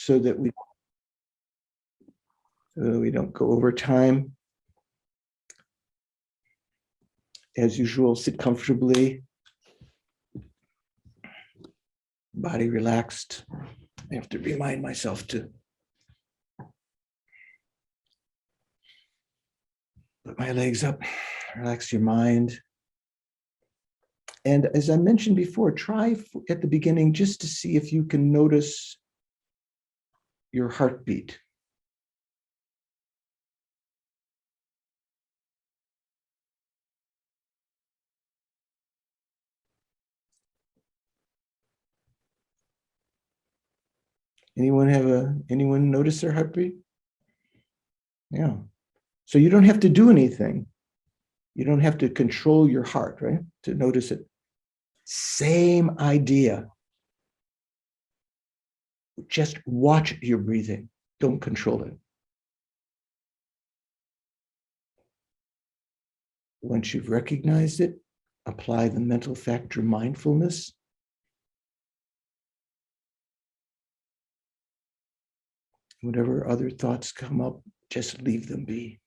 so that we don't go over time. As usual, sit comfortably, body relaxed. I have to remind myself to put my legs up, relax your mind. And as I mentioned before, try at the beginning just to see if you can notice your heartbeat. Anyone notice their heartbeat? Yeah. So you don't have to do anything. You don't have to control your heart, right? To notice it. Same idea. Just watch your breathing. Don't control it. Once you've recognized it, apply the mental factor mindfulness. Whatever other thoughts come up, just leave them be.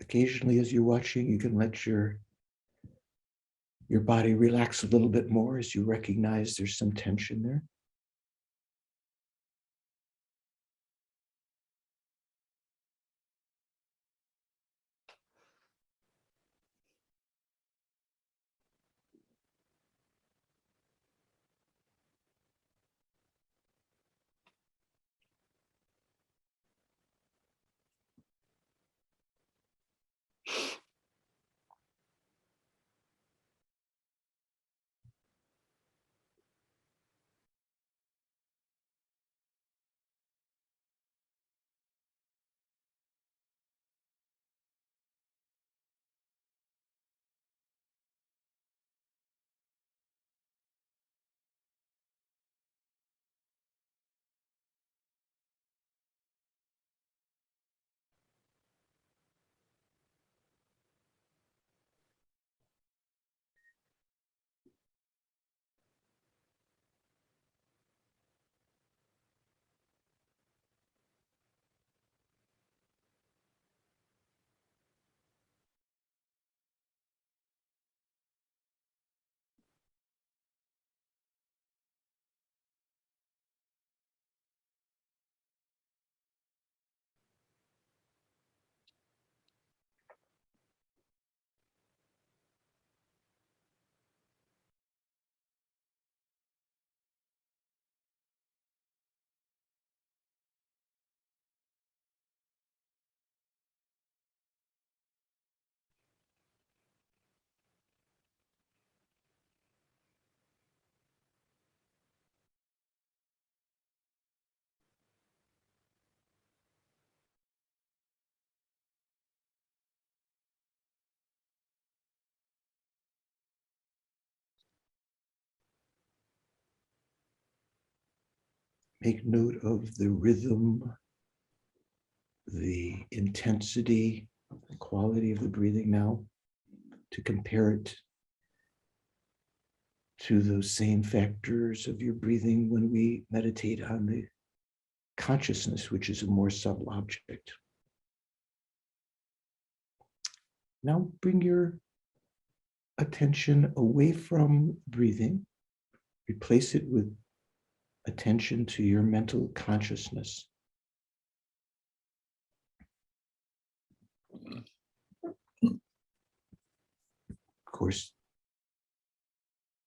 Occasionally, as you're watching, you can let your body relax a little bit more as you recognize there's some tension there. Make note of the rhythm, the intensity, the quality of the breathing now, to compare it to those same factors of your breathing when we meditate on the consciousness, which is a more subtle object. Now bring your attention away from breathing, replace it with attention to your mental consciousness. Of course,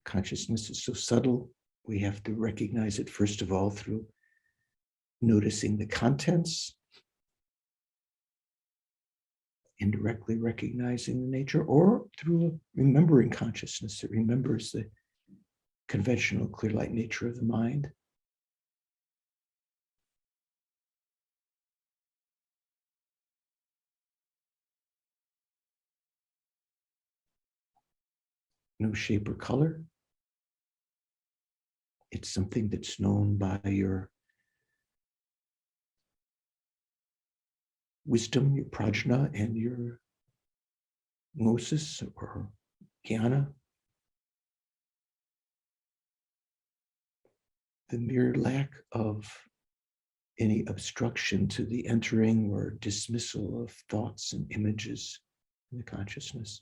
consciousness is so subtle, we have to recognize it, first of all, through noticing the contents, indirectly recognizing the nature, or through a remembering consciousness that remembers the conventional clear light nature of the mind. No shape or color. It's something that's known by your wisdom, your prajna, and your gnosis or jnana. The mere lack of any obstruction to the entering or dismissal of thoughts and images in the consciousness.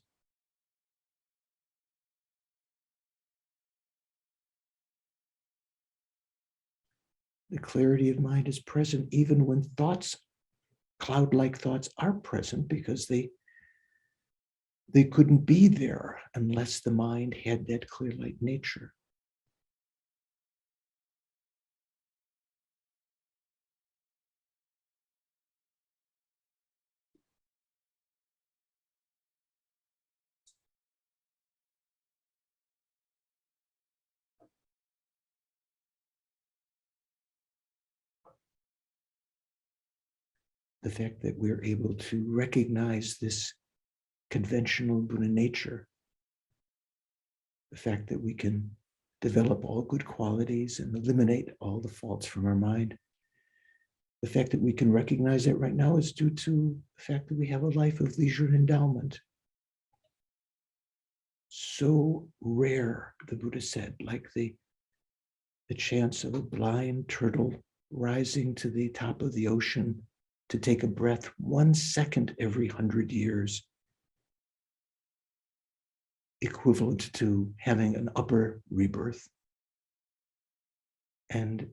The clarity of mind is present even when thoughts, cloud-like thoughts, are present, because they couldn't be there unless the mind had that clear light nature. The fact that we're able to recognize this conventional Buddha nature, the fact that we can develop all good qualities and eliminate all the faults from our mind, the fact that we can recognize it right now is due to the fact that we have a life of leisure and endowment. So rare, the Buddha said, like the chance of a blind turtle rising to the top of the ocean to take a breath 1 second every 100 years, equivalent to having an upper rebirth. And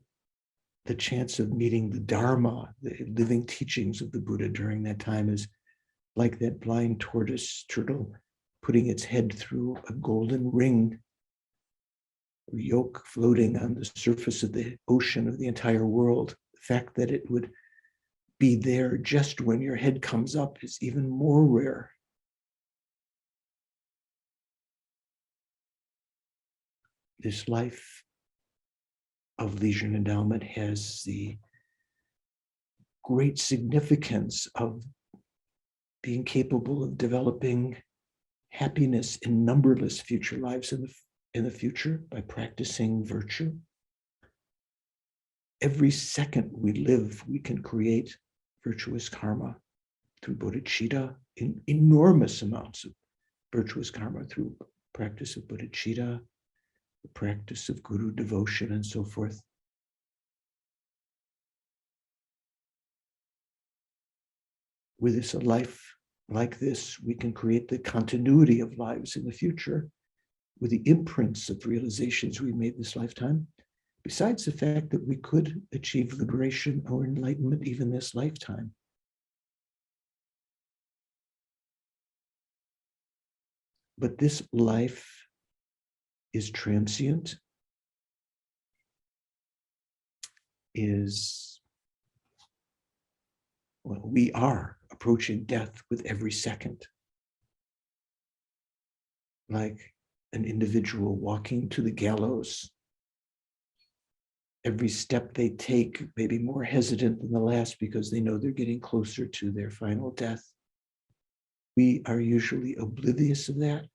the chance of meeting the Dharma, the living teachings of the Buddha during that time, is like that blind tortoise turtle putting its head through a golden ring or yoke floating on the surface of the ocean of the entire world. The fact that it would be there just when your head comes up is even more rare. This life of leisure and endowment has the great significance of being capable of developing happiness in numberless future lives in the future by practicing virtue. Every second we live, we can create virtuous karma through bodhicitta, in enormous amounts of virtuous karma through practice of bodhicitta, the practice of guru devotion, and so forth. With this, a life like this, we can create the continuity of lives in the future with the imprints of realizations we made this lifetime, besides the fact that we could achieve liberation or enlightenment even this lifetime. But this life is transient, we are approaching death with every second. Like an individual walking to the gallows. Every step they take may be more hesitant than the last because they know they're getting closer to their final death. We are usually oblivious of that,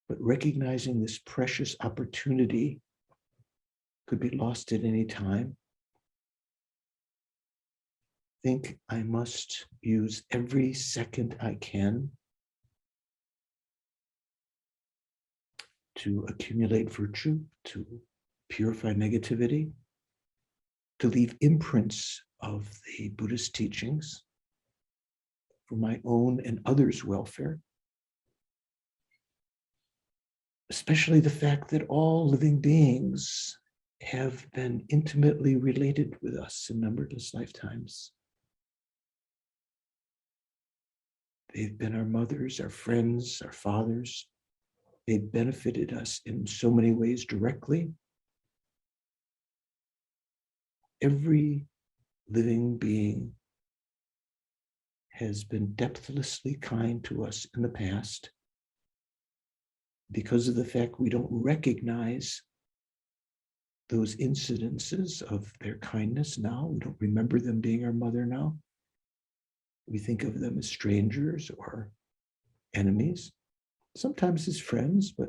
but recognizing this precious opportunity could be lost at any time. Think I must use every second I can to accumulate virtue, to purify negativity, to leave imprints of the Buddhist teachings for my own and others' welfare. Especially the fact that all living beings have been intimately related with us in numberless lifetimes. They've been our mothers, our friends, our fathers. They benefited us in so many ways directly. Every living being has been depthlessly kind to us in the past because of the fact we don't recognize those incidences of their kindness now. We don't remember them being our mother now. We think of them as strangers or enemies, sometimes as friends, but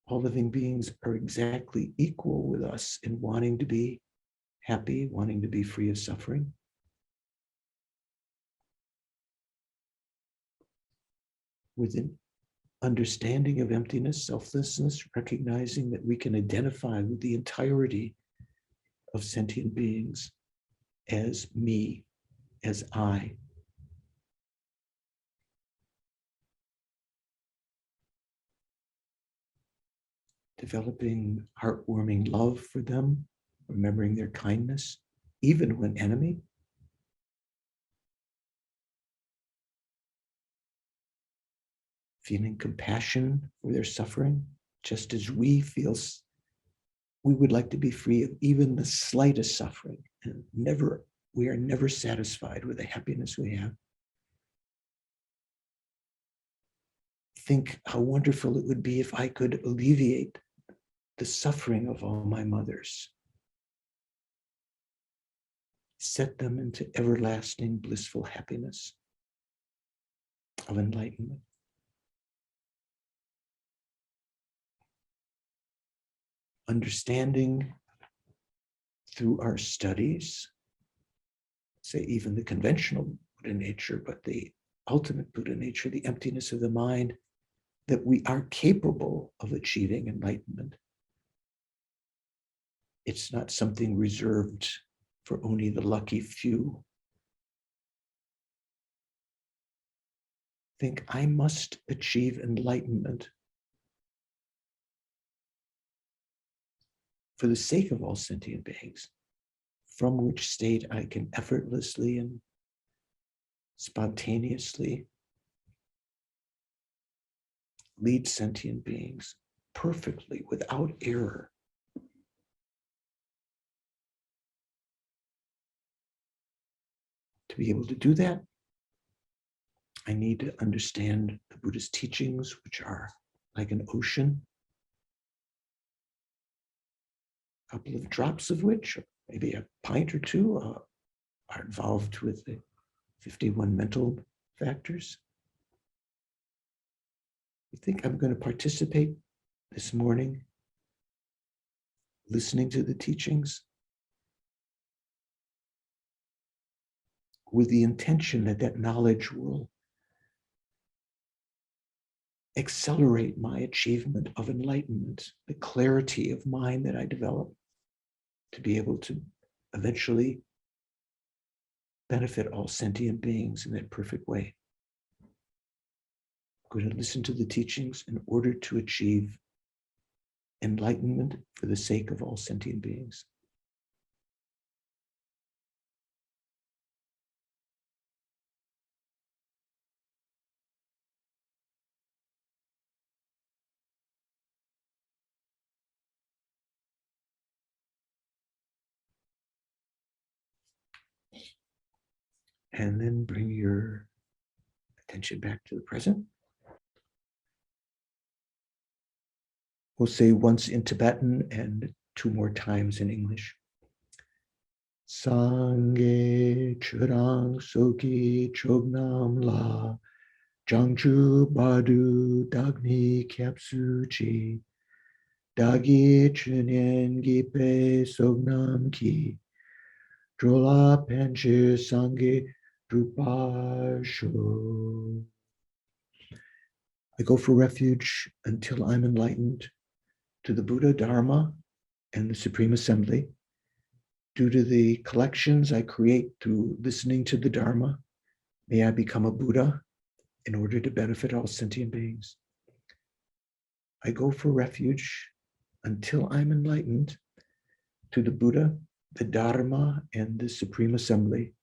all living beings are exactly equal with us in wanting to be happy, wanting to be free of suffering. With an understanding of emptiness, selflessness, recognizing that we can identify with the entirety of sentient beings as me, as I. Developing heartwarming love for them, remembering their kindness, even when enemy. Feeling compassion for their suffering, just as we feel we would like to be free of even the slightest suffering. And we are never satisfied with the happiness we have. Think how wonderful it would be if I could alleviate the suffering of all my mothers, set them into everlasting blissful happiness of enlightenment. Understanding through our studies, say even the conventional Buddha nature, but the ultimate Buddha nature, the emptiness of the mind, that we are capable of achieving enlightenment. It's not something reserved for only the lucky few. Think, I must achieve enlightenment for the sake of all sentient beings, from which state I can effortlessly and spontaneously lead sentient beings perfectly, without error. To be able to do that, I need to understand the Buddhist teachings, which are like an ocean, a couple of drops of which, or maybe a pint or two, are involved with the 51 mental factors. I think I'm going to participate this morning, listening to the teachings, with the intention that that knowledge will accelerate my achievement of enlightenment, the clarity of mind that I develop to be able to eventually benefit all sentient beings in that perfect way. I'm going to listen to the teachings in order to achieve enlightenment for the sake of all sentient beings. And then bring your attention back to the present. We'll say once in Tibetan and 2 more times in English. Sangye churang soki chognam la jangchu badu dagni kyapsu chi dagi chunyen gipe sognam ki drola penche sangye drupasho. I go for refuge until I'm enlightened to the Buddha, Dharma, and the Supreme Assembly. Due to the collections I create through listening to the Dharma, may I become a Buddha in order to benefit all sentient beings. I go for refuge until I'm enlightened to the Buddha, the Dharma, and the Supreme Assembly.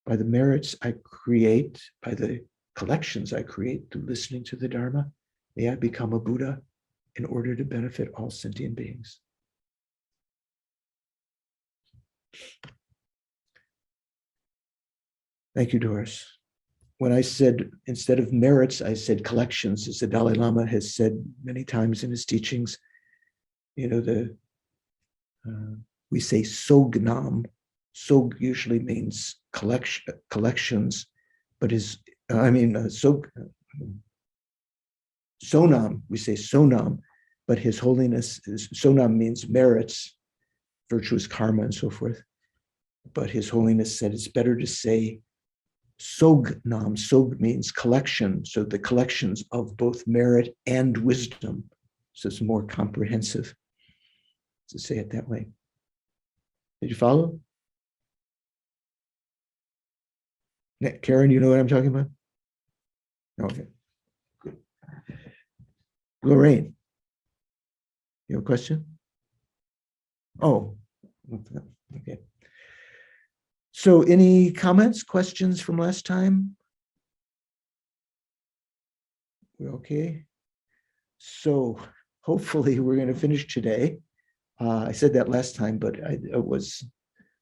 By the merits I create, by the collections I create through listening to the Dharma, may I become a Buddha in order to benefit all sentient beings. Thank you, Doris. When I said, instead of merits, I said collections, as the Dalai Lama has said many times in his teachings. We say sognam. Sog usually means collections, but sonam, we say sonam, but His Holiness sonam means merits, virtuous karma, and so forth. But His Holiness said it's better to say sognam. Sog means collection, so the collections of both merit and wisdom. So it's more comprehensive to say it that way. Did you follow? Karen, you know what I'm talking about? Okay, good. Lorraine, you have a question? Oh, okay. So any comments, questions from last time? We're okay. So hopefully we're going to finish today. I said that last time, but I was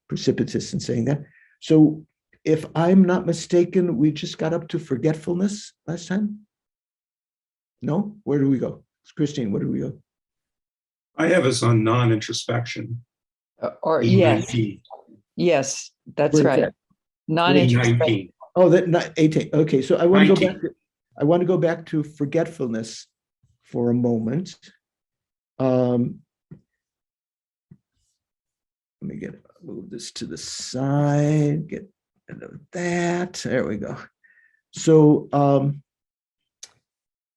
precipitous in saying that. So if I'm not mistaken, we just got up to forgetfulness last time? No? Where do we go? Christine, where do we go? I have us on non-introspection. Yes. 19. Yes, that's Where's right. that? Non-introspection. 19. Oh, that not 18. Okay, so I want to go 19. back. I want to go back to forgetfulness for a moment. Let me move this to the side. Get rid of that. There we go. So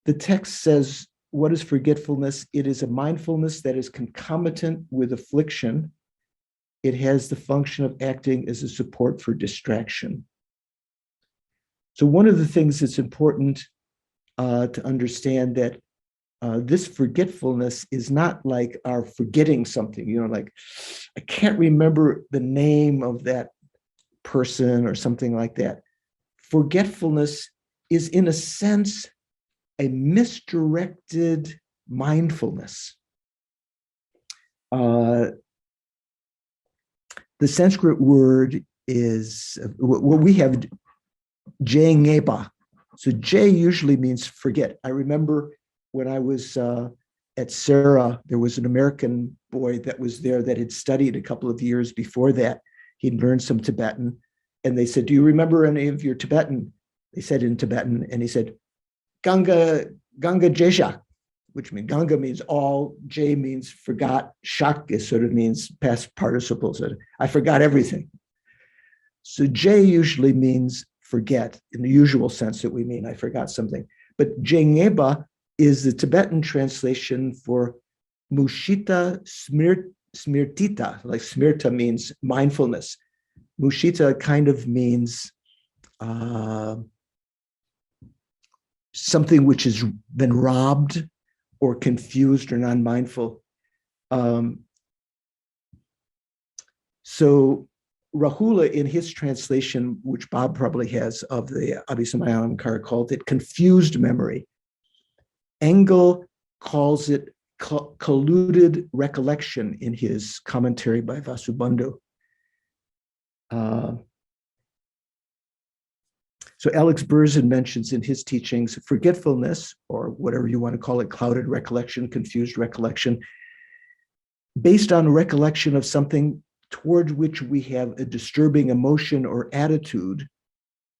the text says, "What is forgetfulness? It is a mindfulness that is concomitant with affliction. It has the function of acting as a support for distraction." So one of the things that's important to understand that this forgetfulness is not like our forgetting something, like I can't remember the name of that person or something like that. Forgetfulness is, in a sense, a misdirected mindfulness. The Sanskrit word is, what we have, jengeba. So J usually means forget. I remember when I was at Sarah, there was an American boy that was there that had studied a couple of years before that. He'd learned some Tibetan. And they said, "Do you remember any of your Tibetan?" They said in Tibetan, and he said, Ganga Jeshak, which means Ganga means all, J means forgot, Shak is sort of means past participle. So I forgot everything. So J usually means forget in the usual sense that we mean I forgot something. But Jengeba is the Tibetan translation for Mushita Smirtita, like Smirta means mindfulness. Mushita kind of means something which has been robbed or confused or non-mindful. So Rahula, in his translation, which Bob probably has of the Abhisamayalamkara, called it confused memory. Engel calls it colluded recollection in his commentary by Vasubandhu. So Alex Berzin mentions in his teachings forgetfulness, or whatever you want to call it, clouded recollection, confused recollection, based on recollection of something toward which we have a disturbing emotion or attitude.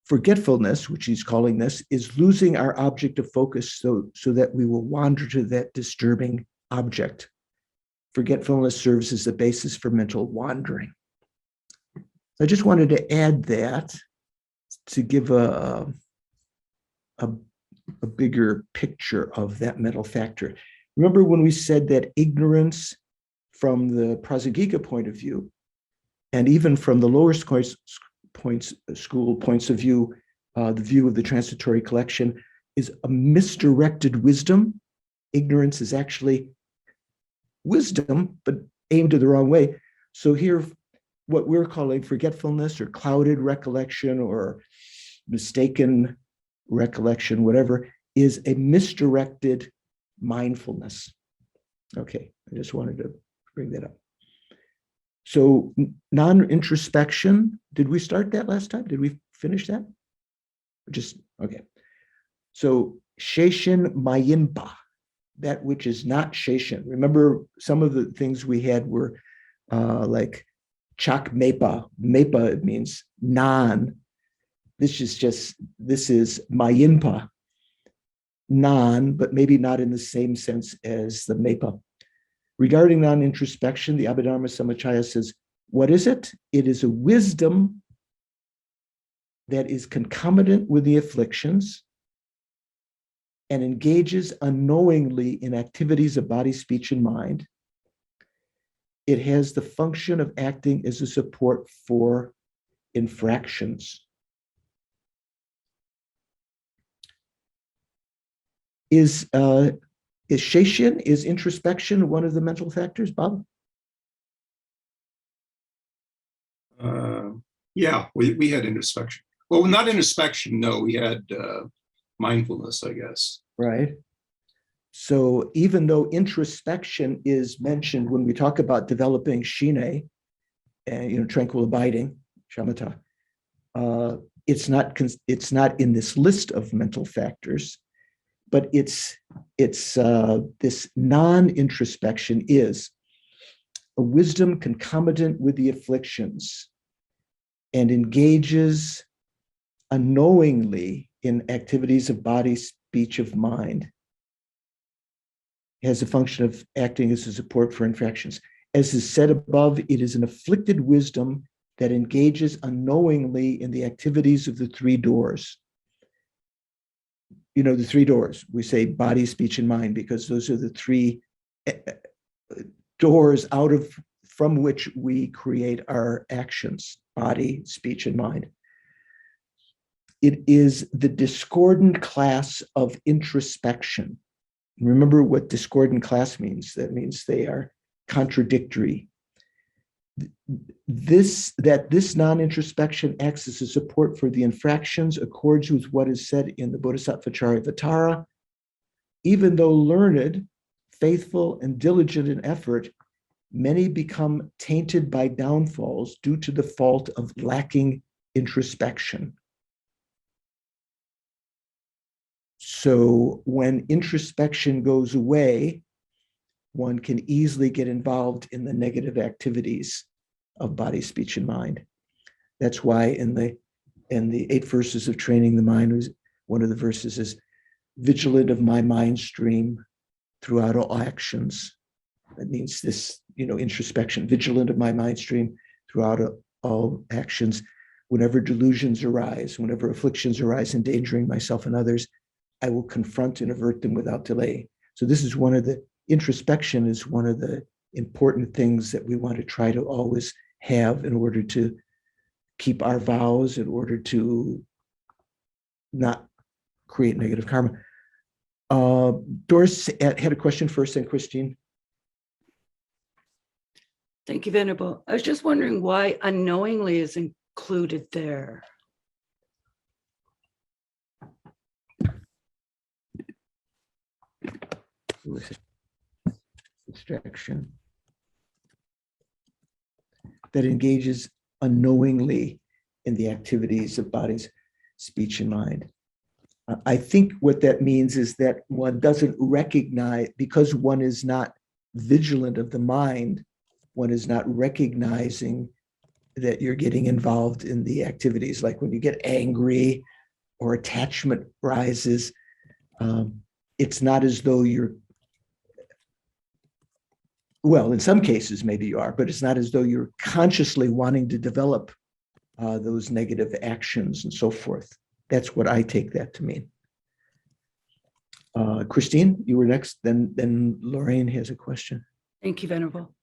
Forgetfulness, which he's calling this, is losing our object of focus so that we will wander to that disturbing object. Forgetfulness serves as the basis for mental wandering. I just wanted to add that to give a bigger picture of that mental factor. Remember when we said that ignorance from the Prasangika point of view, and even from the lower school points of view, the view of the transitory collection, is a misdirected wisdom. Ignorance is actually wisdom, but aimed in the wrong way. So here, what we're calling forgetfulness or clouded recollection or mistaken recollection, whatever, is a misdirected mindfulness. Okay, I just wanted to bring that up. So non-introspection, did we start that last time? Did we finish that? Just, okay. So Sheishin Mayimpa, that which is not Sheishin. Remember, some of the things we had were like Chak Mepa. Mepa, it means non. This is Mayimpa, non, but maybe not in the same sense as the Mepa. Regarding non-introspection, the Abhidharma Samachaya says, what is it? It is a wisdom that is concomitant with the afflictions and engages unknowingly in activities of body, speech, and mind. It has the function of acting as a support for infractions. Is Sheishin, is introspection one of the mental factors, Bob? Yeah, we had introspection. Well, not introspection, no, we had mindfulness, I guess. Right. So even though introspection is mentioned when we talk about developing shine, and tranquil abiding, shamatha, it's not in this list of mental factors, but it's this non-introspection is a wisdom concomitant with the afflictions and engages unknowingly in activities of body, speech, of mind. It has a function of acting as a support for infractions. As is said above, it is an afflicted wisdom that engages unknowingly in the activities of the three doors. The three doors, we say body, speech, and mind, because those are the three doors from which we create our actions: body, speech, and mind. It is the discordant class of introspection. Remember what discordant class means. That means they are contradictory. This non-introspection acts as a support for the infractions accords with what is said in the Bodhisattva Charyavatara. Even though learned, faithful, and diligent in effort, many become tainted by downfalls due to the fault of lacking introspection. So when introspection goes away, one can easily get involved in the negative activities of body, speech, and mind. That's why in the 8 verses of training the mind, one of the verses is vigilant of my mind stream throughout all actions. That means this, introspection, vigilant of my mind stream throughout all actions. Whenever delusions arise, whenever afflictions arise, endangering myself and others, I will confront and avert them without delay. So this is introspection is one of the important things that we want to try to always have in order to keep our vows, in order to not create negative karma. Doris had a question first, and Christine. Thank you, Venerable. I was just wondering why unknowingly is included there. Distraction that engages unknowingly in the activities of bodies, speech, and mind. I think what that means is that one doesn't recognize, because one is not vigilant of the mind, one is not recognizing that you're getting involved in the activities. Like when you get angry or attachment rises, it's not as though you're, well, in some cases, maybe you are, but it's not as though you're consciously wanting to develop those negative actions and so forth. That's what I take that to mean. Christine, you were next. Then Lorraine has a question. Thank you, Venerable.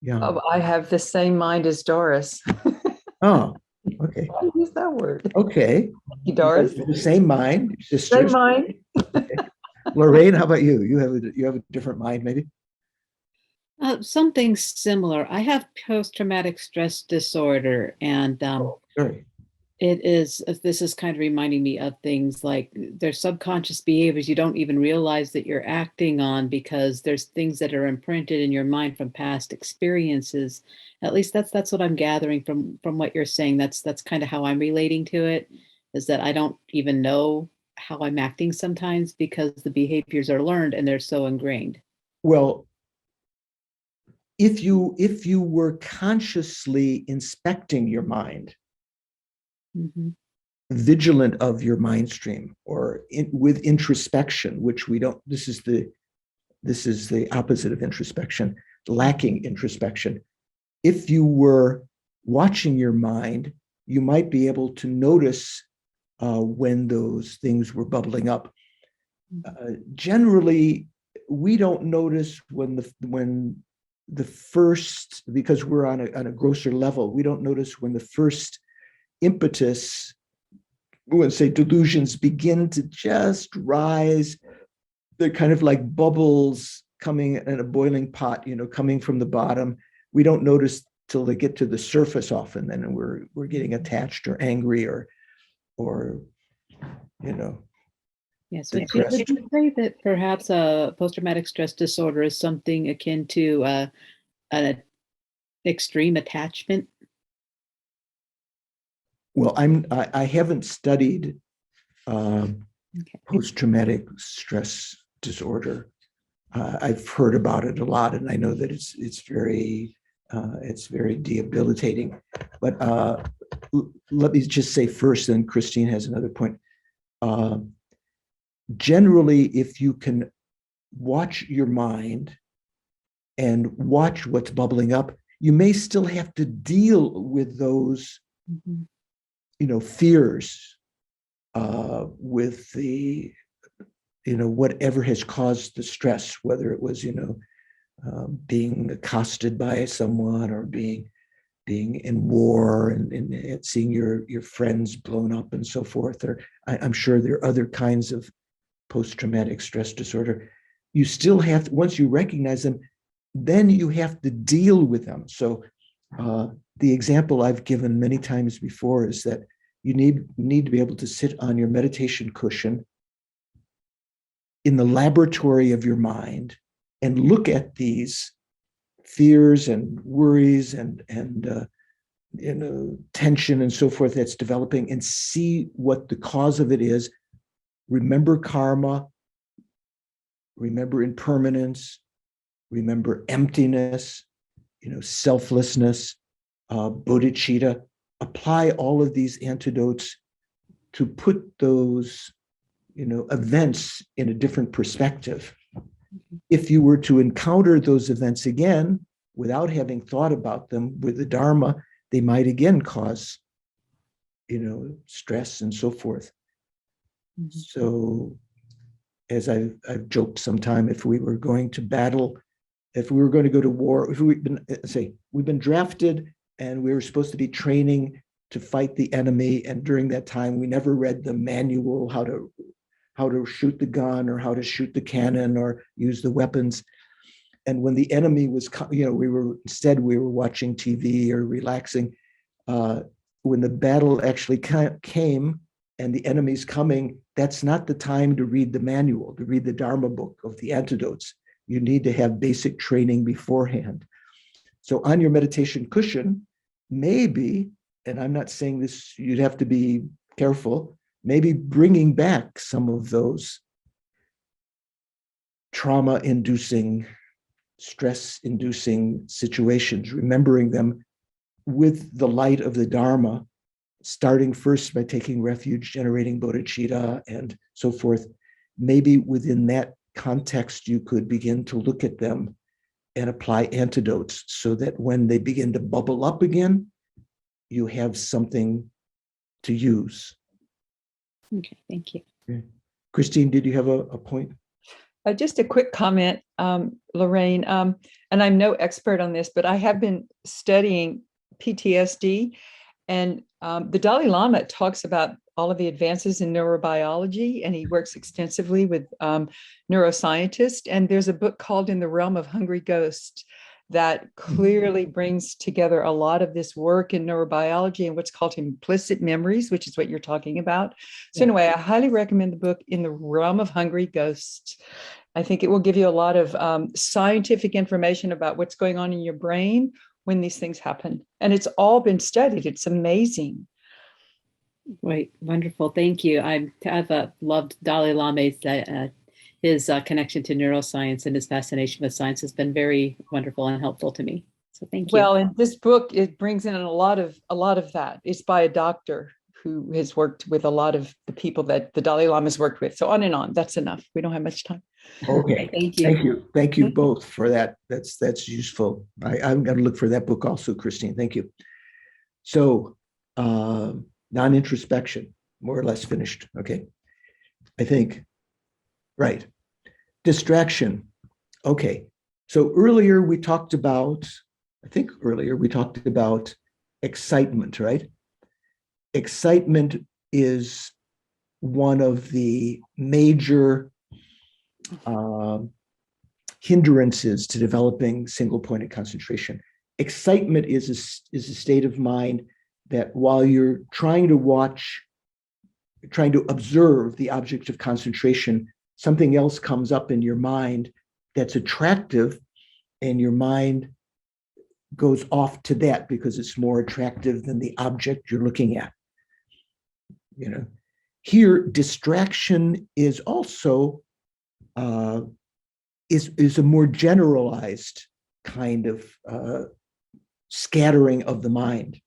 Yeah. I have the same mind as Doris. Oh, okay. I use that word. Okay. Thank you, Doris. The same mind, sisters. Same mind. Okay. Lorraine, how about you? You have a different mind, maybe? Something similar. I have post-traumatic stress disorder, and Sorry. It is, this is kind of reminding me of things like there's subconscious behaviors you don't even realize that you're acting on because there's things that are imprinted in your mind from past experiences. At least that's what I'm gathering from what you're saying. That's kind of how I'm relating to it, is that I don't even know how I'm acting sometimes because the behaviors are learned and they're so ingrained. Well, if you were consciously inspecting your mind, Mhm. vigilant of your mind stream, or with introspection, which we don't, this is the opposite of introspection, lacking introspection. If you were watching your mind, you might be able to notice when those things were bubbling up. Generally, we don't notice when the first, because we're on a grosser level, we don't notice when the first impetus, let's say delusions, begin to just rise. They're kind of like bubbles coming in a boiling pot, coming from the bottom. We don't notice till they get to the surface often, then we're getting attached or angry or Yes, would depressed. you say that perhaps a post-traumatic stress disorder is something akin to an extreme attachment? Well, I haven't studied Okay. post-traumatic stress disorder. I've heard about it a lot, and I know that it's very debilitating. But let me just say first, then Christine has another point. Generally, if you can watch your mind and watch what's bubbling up, you may still have to deal with those, Mhm. Fears, with the, whatever has caused the stress, whether it was, being accosted by someone or being in war and seeing your friends blown up and so forth. Or I'm sure there are other kinds of post-traumatic stress disorder. You still have to, once you recognize them, then you have to deal with them. So the example I've given many times before is that you need to be able to sit on your meditation cushion in the laboratory of your mind and look at these fears and worries and tension and so forth that's developing, and see what the cause of it is. Remember karma, remember impermanence, remember emptiness, selflessness, bodhicitta. Apply all of these antidotes to put those, events in a different perspective. If you were to encounter those events again without having thought about them with the Dharma, they might again cause, stress and so forth. Mhm. So, as I've joked sometime, if we were going to battle, if we were going to go to war, if we've been drafted and we were supposed to be training to fight the enemy, and during that time we never read the manual how to shoot the gun or how to shoot the cannon or use the weapons. And when the enemy was, we were watching TV or relaxing. When the battle actually came and the enemy's coming, that's not the time to read the manual, to read the Dharma book of the antidotes. You need to have basic training beforehand. So on your meditation cushion, maybe, and I'm not saying this, you'd have to be careful, maybe bringing back some of those trauma-inducing, stress-inducing situations, remembering them with the light of the Dharma, starting first by taking refuge, generating bodhicitta, and so forth. Maybe within that context, you could begin to look at them and apply antidotes so that when they begin to bubble up again, you have something to use. Okay, thank you. Okay. Christine, did you have a point? Just a quick comment, Lorraine, and I'm no expert on this, but I have been studying PTSD, and the Dalai Lama talks about all of the advances in neurobiology, and he works extensively with neuroscientists. And there's a book called In the Realm of Hungry Ghosts that clearly brings together a lot of this work in neurobiology and what's called implicit memories, which is what you're talking about. So anyway, I highly recommend the book In the Realm of Hungry Ghosts. I think it will give you a lot of scientific information about what's going on in your brain when these things happen. And it's all been studied. It's amazing. Right. Wonderful. Thank you. I've loved Dalai Lama's his connection to neuroscience and his fascination with science has been very wonderful and helpful to me. So thank you. Well, in this book, it brings in a lot of that. It's by a doctor who has worked with a lot of the people that the Dalai Lama's worked with. So on and on. That's enough. We don't have much time. Okay. Thank you. Thank you. Thank you both for that. That's useful. I'm going to look for that book also, Christine. Thank you. So non-introspection, more or less finished. Okay. I think, right. Distraction. Okay. So earlier we talked about, excitement, right? Excitement is one of the major hindrances to developing single-pointed concentration. Excitement is a state of mind that while you're trying to observe the object of concentration, something else comes up in your mind that's attractive, and your mind goes off to that because it's more attractive than the object you're looking at. You know, here distraction is also is a more generalized kind of scattering of the mind.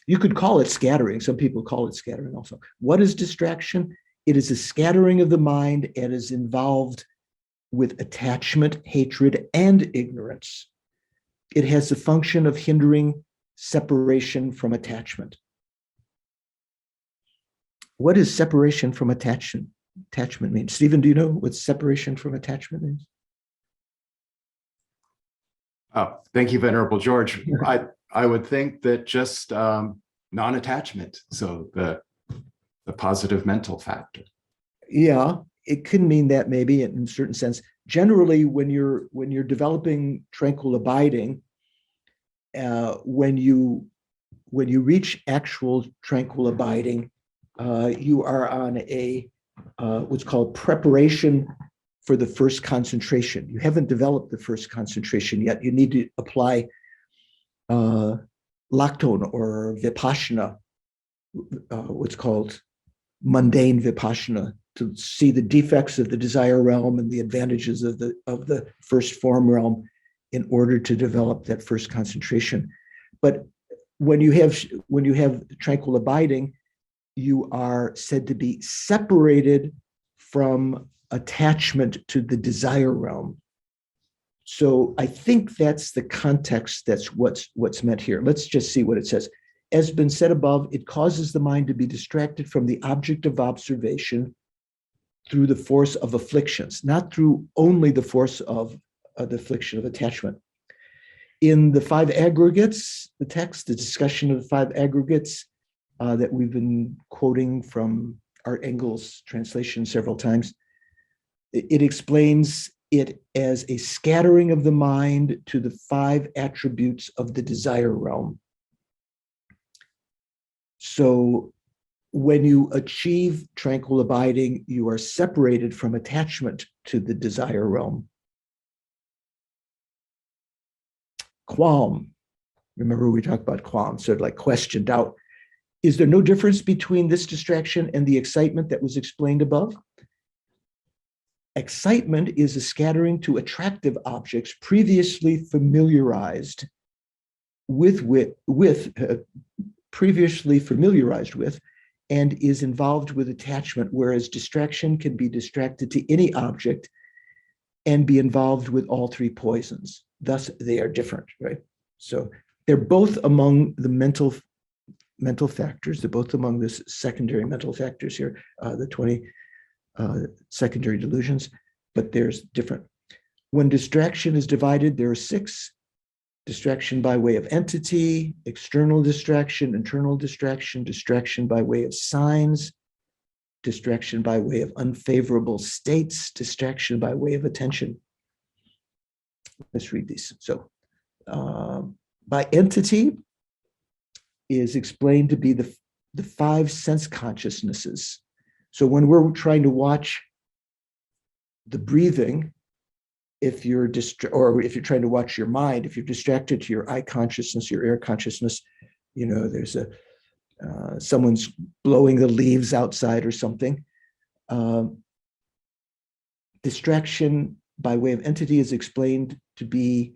You could call it scattering. Some people call it scattering also. What is distraction? It is a scattering of the mind and is involved with attachment, hatred, and ignorance. It has the function of hindering separation from attachment. What is separation from attachment mean? Stephen, do you know what separation from attachment means? Oh, thank you, Venerable George. I would think that just non-attachment, so the positive mental factor. Yeah, it could mean that maybe in a certain sense. Generally, when you're developing tranquil abiding, when you reach actual tranquil abiding, you are on a what's called preparation for the first concentration. You haven't developed the first concentration yet. You need to apply lactone or vipassana, what's called mundane vipassana, to see the defects of the desire realm and the advantages of the first form realm in order to develop that first concentration. But when you have tranquil abiding, you are said to be separated from attachment to the desire realm. So I think that's the context, that's what's meant here. Let's just see what it says. As been said above, it causes the mind to be distracted from the object of observation through the force of afflictions, not through only the force of the affliction of attachment. In the 5 aggregates, the text, the discussion of the 5 aggregates that we've been quoting from Art Engel's translation several times, it explains it as a scattering of the mind to the 5 attributes of the desire realm. So when you achieve tranquil abiding, you are separated from attachment to the desire realm. Qualm. Remember we talked about qualm, sort of like question, doubt. Is there no difference between this distraction and the excitement that was explained above? Excitement is a scattering to attractive objects previously familiarized with and is involved with attachment, whereas distraction can be distracted to any object and be involved with all 3 poisons. Thus, they are different, right? So they're both among the mental factors. They're both among the secondary mental factors here, the 20 secondary delusions, but there's different. When distraction is divided, there are 6. Distraction by way of entity, external distraction, internal distraction, distraction by way of signs, distraction by way of unfavorable states, distraction by way of attention. Let's read these. So by entity is explained to be the five sense consciousnesses. So when we're trying to watch the breathing, if you're or if you're trying to watch your mind, if you're distracted to your eye consciousness, your air consciousness, there's someone's blowing the leaves outside or something. Distraction by way of entity is explained to be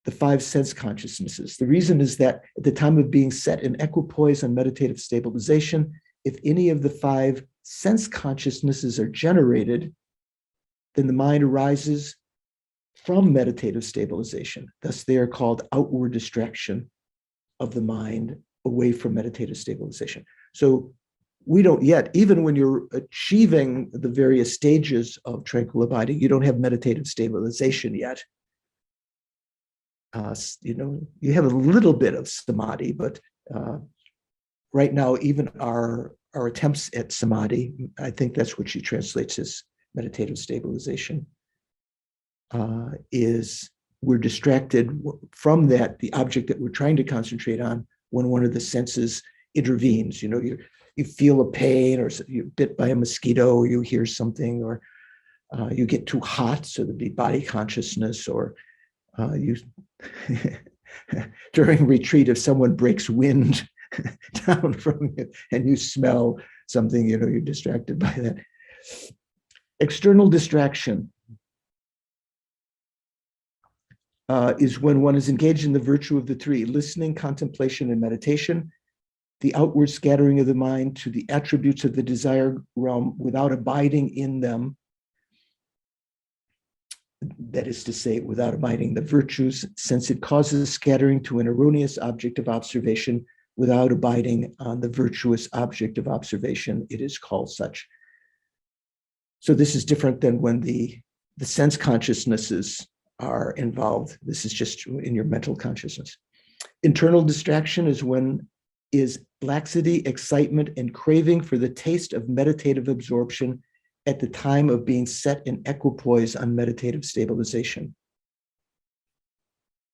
the five sense consciousnesses. The reason is that at the time of being set in equipoise on meditative stabilization, if any of the five sense consciousnesses are generated, then the mind arises from meditative stabilization. Thus, they are called outward distraction of the mind away from meditative stabilization. So we don't yet, even when you're achieving the various stages of tranquil abiding, you don't have meditative stabilization yet. You have a little bit of samadhi, but right now, even our attempts at samadhi, I think that's what she translates as meditative stabilization, is we're distracted from that, the object that we're trying to concentrate on, when one of the senses intervenes. You feel a pain, or you're bit by a mosquito, or you hear something, or you get too hot, so there'd be body consciousness, or you during retreat, if someone breaks wind down from you and you smell something, you're distracted by that. External distraction is when one is engaged in the virtue of the three: listening, contemplation, and meditation, the outward scattering of the mind to the attributes of the desire realm without abiding in them. That is to say, without abiding the virtues, since it causes scattering to an erroneous object of observation without abiding on the virtuous object of observation, it is called such. So this is different than when the sense consciousnesses are involved. This is just in your mental consciousness. Internal distraction is laxity, excitement, and craving for the taste of meditative absorption at the time of being set in equipoise on meditative stabilization.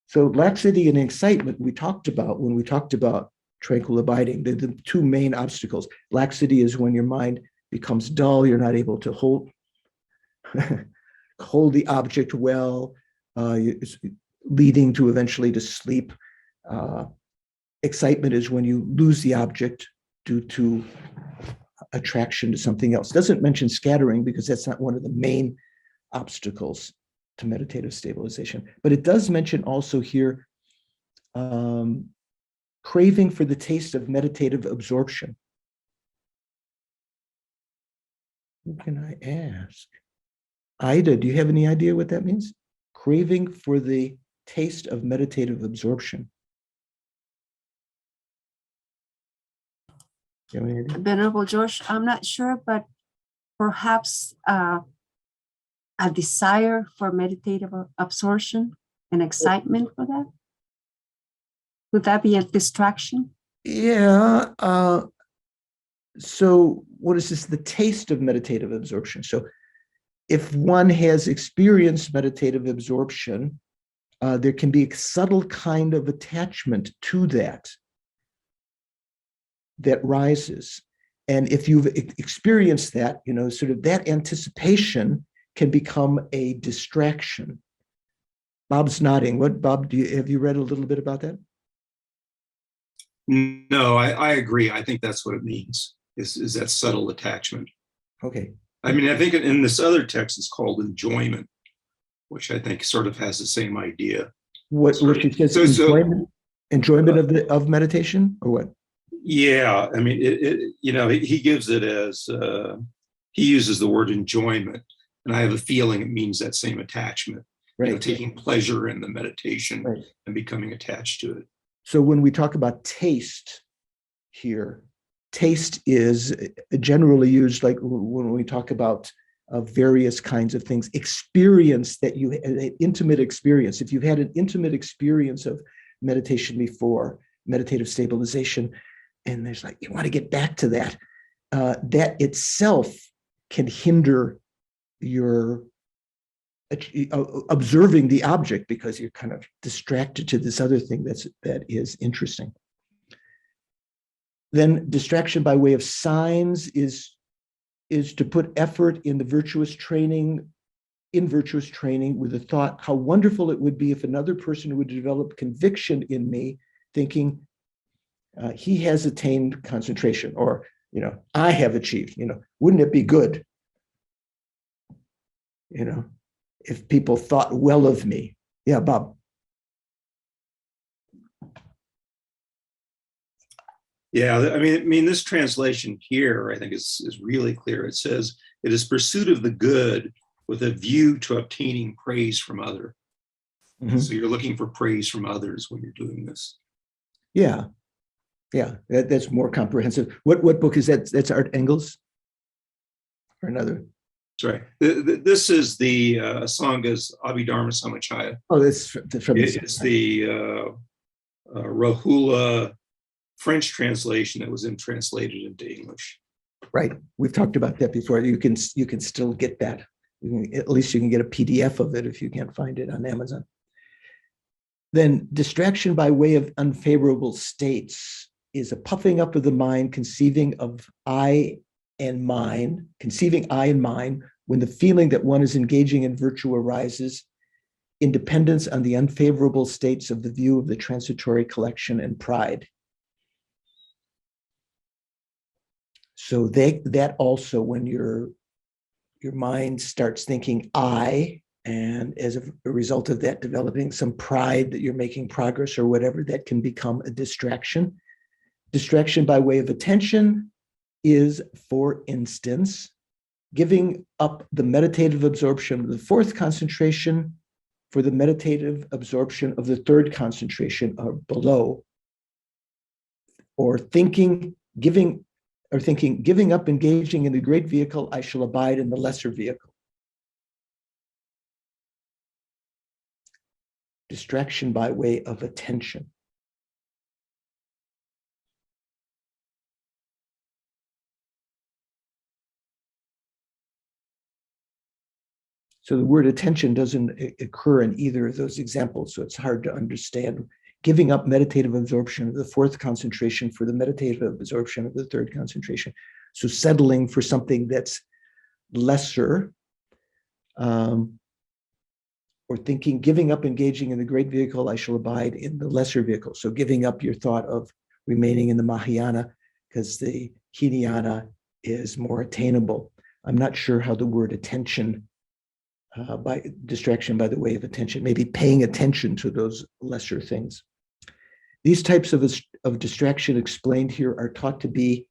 So laxity and excitement we talked about when we talked about tranquil abiding. They're the two main obstacles. Laxity is when your mind becomes dull, you're not able to hold the object well, leading to eventually to sleep. Excitement is when you lose the object due to attraction to something else. Doesn't mention scattering because that's not one of the main obstacles to meditative stabilization. But it does mention also here craving for the taste of meditative absorption. Who can I ask? Ida, do you have any idea what that means? Craving for the taste of meditative absorption. Do you have any idea? Venerable George, I'm not sure, but perhaps a desire for meditative absorption and excitement for that? Would that be a distraction? Yeah. So what is this? The taste of meditative absorption. So if one has experienced meditative absorption, there can be a subtle kind of attachment to that rises. And if you've experienced that, sort of that anticipation can become a distraction. Bob's nodding. What, Bob, have you read a little bit about that? No, I agree. I think that's what it means, is that subtle attachment. Okay. I mean, I think in this other text it's called enjoyment, which I think sort of has the same idea. What she says, enjoyment of meditation, or what? Yeah, I mean, he gives it as, he uses the word enjoyment, and I have a feeling it means that same attachment, Right. Taking pleasure in the meditation, Right. and becoming attached to it. So when we talk about taste here, taste is generally used like when we talk about various kinds of things, experience that you, an intimate experience. If you've had an intimate experience of meditation before, meditative stabilization, and there's like, you want to get back to that, that itself can hinder your observing the object because you're kind of distracted to this other thing that is interesting. Then distraction by way of signs is to put effort in the virtuous training, with the thought how wonderful it would be if another person would develop conviction in me, thinking he has attained concentration, or I have achieved. Wouldn't it be good? If people thought well of me. Yeah, Bob. Yeah, I mean, this translation here, I think, is really clear. It says, it is pursuit of the good with a view to obtaining praise from others. Mm-hmm. So you're looking for praise from others when you're doing this. Yeah, that's more comprehensive. What book is that? That's Art Engels, or another? That's right. This is the Asanga's Abhidharma Samachaya. Oh, that's from it's the Rahula French translation that was translated into English. Right. We've talked about that before. You can still get that. At least you can get a PDF of it if you can't find it on Amazon. Then distraction by way of unfavorable states is a puffing up of the mind, conceiving I and mine when the feeling that one is engaging in virtue arises in dependence on the unfavorable states of the view of the transitory collection and pride. So that also, when your mind starts thinking I, and as a result of that developing some pride that you're making progress or whatever, that can become a distraction. Distraction by way of attention is, for instance, giving up the meditative absorption of the fourth concentration for the meditative absorption of the third concentration or below, or giving up engaging in the great vehicle, I shall abide in the lesser vehicle. Distraction by way of attention. So the word attention doesn't occur in either of those examples, so it's hard to understand. Giving up meditative absorption of the fourth concentration for the meditative absorption of the third concentration. So settling for something that's lesser, or giving up engaging in the great vehicle, I shall abide in the lesser vehicle. So giving up your thought of remaining in the Mahayana because the Hinayana is more attainable. I'm not sure how the word attention, by distraction by the way of attention, maybe paying attention to those lesser things. These types of distraction explained here are taught to be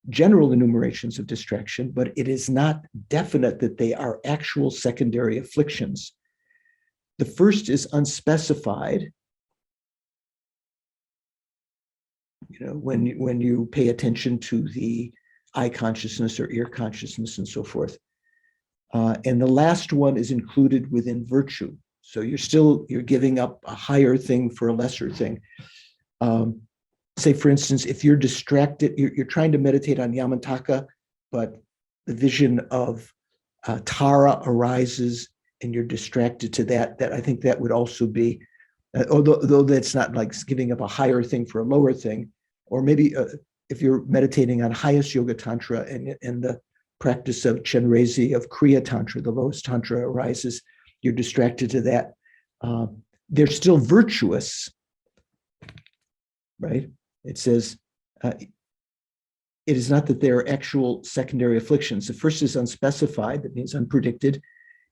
general enumerations of distraction, but it is not definite that they are actual secondary afflictions. The first is unspecified. When you pay attention to the eye consciousness or ear consciousness and so forth. And the last one is included within virtue. So you're giving up a higher thing for a lesser thing. Say, for instance, if you're distracted, you're trying to meditate on Yamantaka, but the vision of Tara arises and you're distracted to that I think that would also be, although that's not like giving up a higher thing for a lower thing, or maybe if you're meditating on highest yoga tantra and the practice of Chenrezi of Kriya Tantra, the lowest tantra arises, you're distracted to that. They're still virtuous, right? It says, it is not that they are actual secondary afflictions. The first is unspecified, that means unpredicted.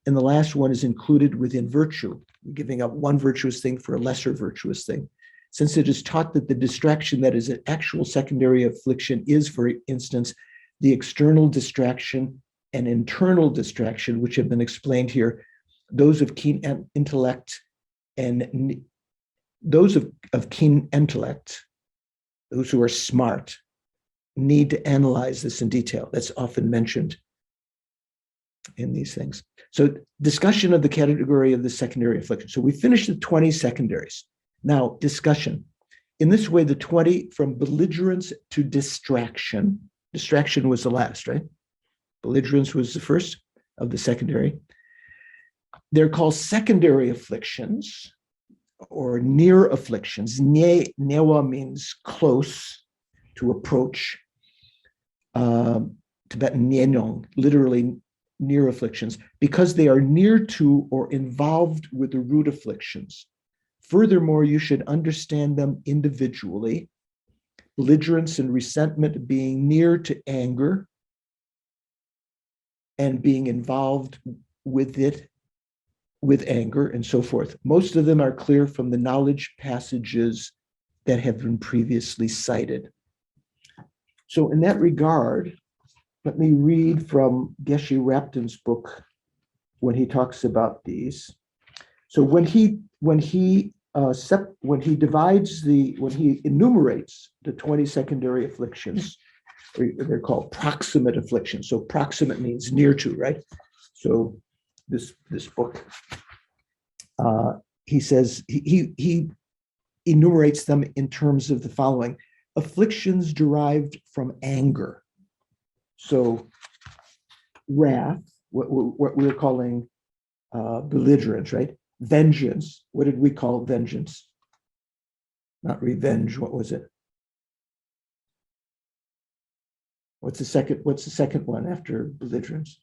And the last one is included within virtue, giving up one virtuous thing for a lesser virtuous thing. Since it is taught that the distraction that is an actual secondary affliction is, for instance, the external distraction and internal distraction, which have been explained here, those of keen intellect and those of keen intellect, those who are smart, need to analyze this in detail. That's often mentioned in these things. So discussion of the category of the secondary affliction. So we finished the 20 secondaries. Now, discussion. In this way, the 20 from belligerence to distraction. Distraction was the last, right? Belligerence was the first of the secondary. They're called secondary afflictions or near afflictions. Newa means close, to approach. Tibetan Nyenong, literally near afflictions, because they are near to or involved with the root afflictions. Furthermore, you should understand them individually. Belligerence and resentment being near to anger and being involved with it, with anger and so forth. Most of them are clear from the knowledge passages that have been previously cited. So in that regard, let me read from Geshe Rapton's book when he talks about these. So when he enumerates the 20 secondary afflictions, they're called proximate afflictions. So proximate means near to, right? So this book, he says he enumerates them in terms of the following: afflictions derived from anger. So wrath, what we're calling belligerence, right? Vengeance. What did we call vengeance? Not revenge. What was it? What's the second one after belligerence?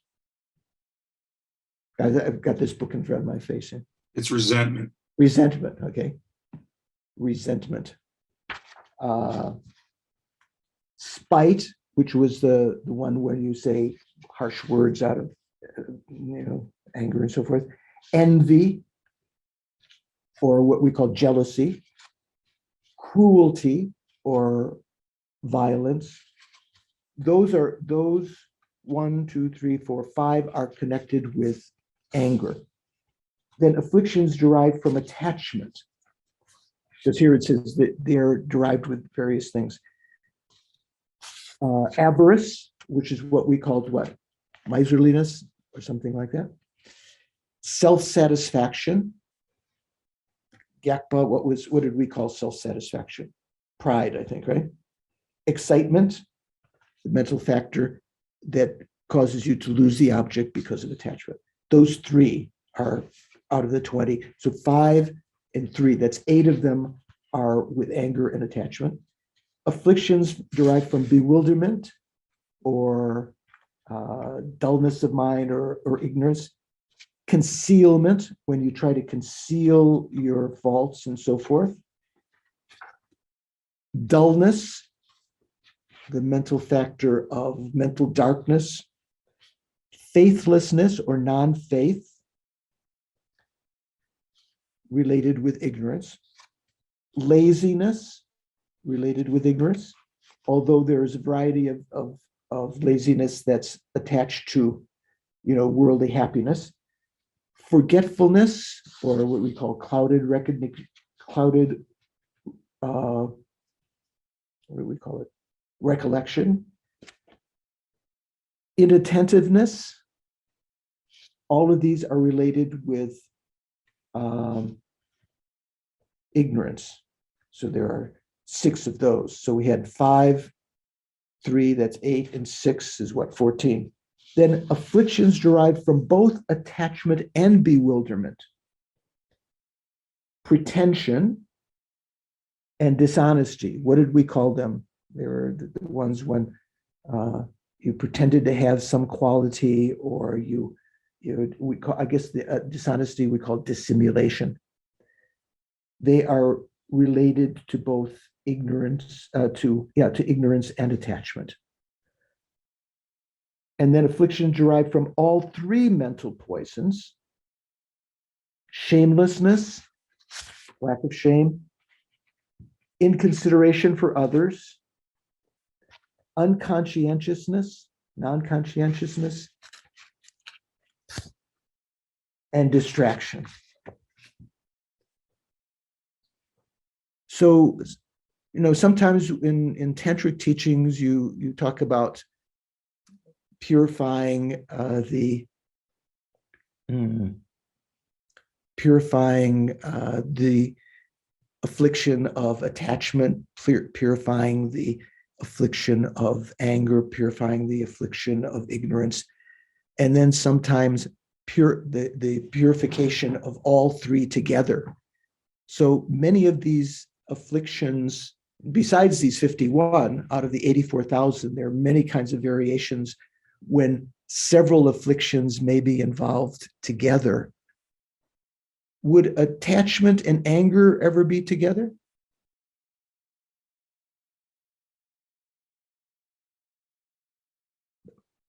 Guys, I've got this book in front of my face. It's resentment. Resentment, okay. Resentment. Spite, which was the one where you say harsh words out of anger and so forth. Envy, or what we call jealousy. Cruelty or violence. Those 1, 2, 3, 4, 5 are connected with anger. Then afflictions derived from attachment. Because here it says that they're derived with various things. Avarice, which is what we called what? Miserliness or something like that. Self-satisfaction. Gyakpa, what did we call self-satisfaction? Pride, I think, right? Excitement, the mental factor that causes you to lose the object because of attachment. Those 3 are out of the 20. So 5 and 3, that's 8 of them are with anger and attachment. Afflictions derived from bewilderment or dullness of mind or ignorance. Concealment, when you try to conceal your faults and so forth. Dullness, the mental factor of mental darkness. Faithlessness or non-faith, related with ignorance. Laziness, related with ignorance, although there is a variety of laziness that's attached to, worldly happiness. Forgetfulness, or what we call clouded recognition, recollection. Inattentiveness. All of these are related with ignorance. So there are 6 of those. So we had 5, 3, that's 8, and 6 is what, 14. Then afflictions derived from both attachment and bewilderment. Pretension and dishonesty. What did we call them? They were the ones when you pretended to have some quality, or dishonesty we call dissimulation. They are related to both ignorance, to ignorance and attachment. And then afflictions derived from all 3 mental poisons: shamelessness, lack of shame, inconsideration for others, unconscientiousness, non-conscientiousness, and distraction. So, sometimes in tantric teachings, you talk about purifying the affliction of attachment, purifying the affliction of anger, purifying the affliction of ignorance. And then sometimes the purification of all three together. So many of these afflictions, besides these 51 out of the 84,000, there are many kinds of variations when several afflictions may be involved together. Would attachment and anger ever be together?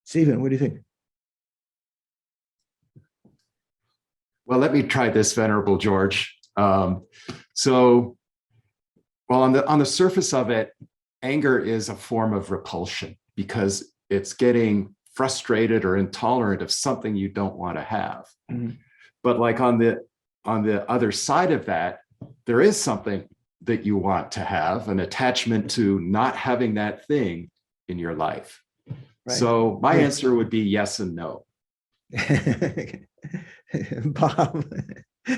Stephen, what do you think? Well, let me try this, Venerable George. So, well, on the surface of it, anger is a form of repulsion because it's getting frustrated or intolerant of something you don't want to have. Mhm. But like on the other side of that, there is something that you want to have, an attachment to not having that thing in your life. Right. So my Right. answer would be yes and no. Bob,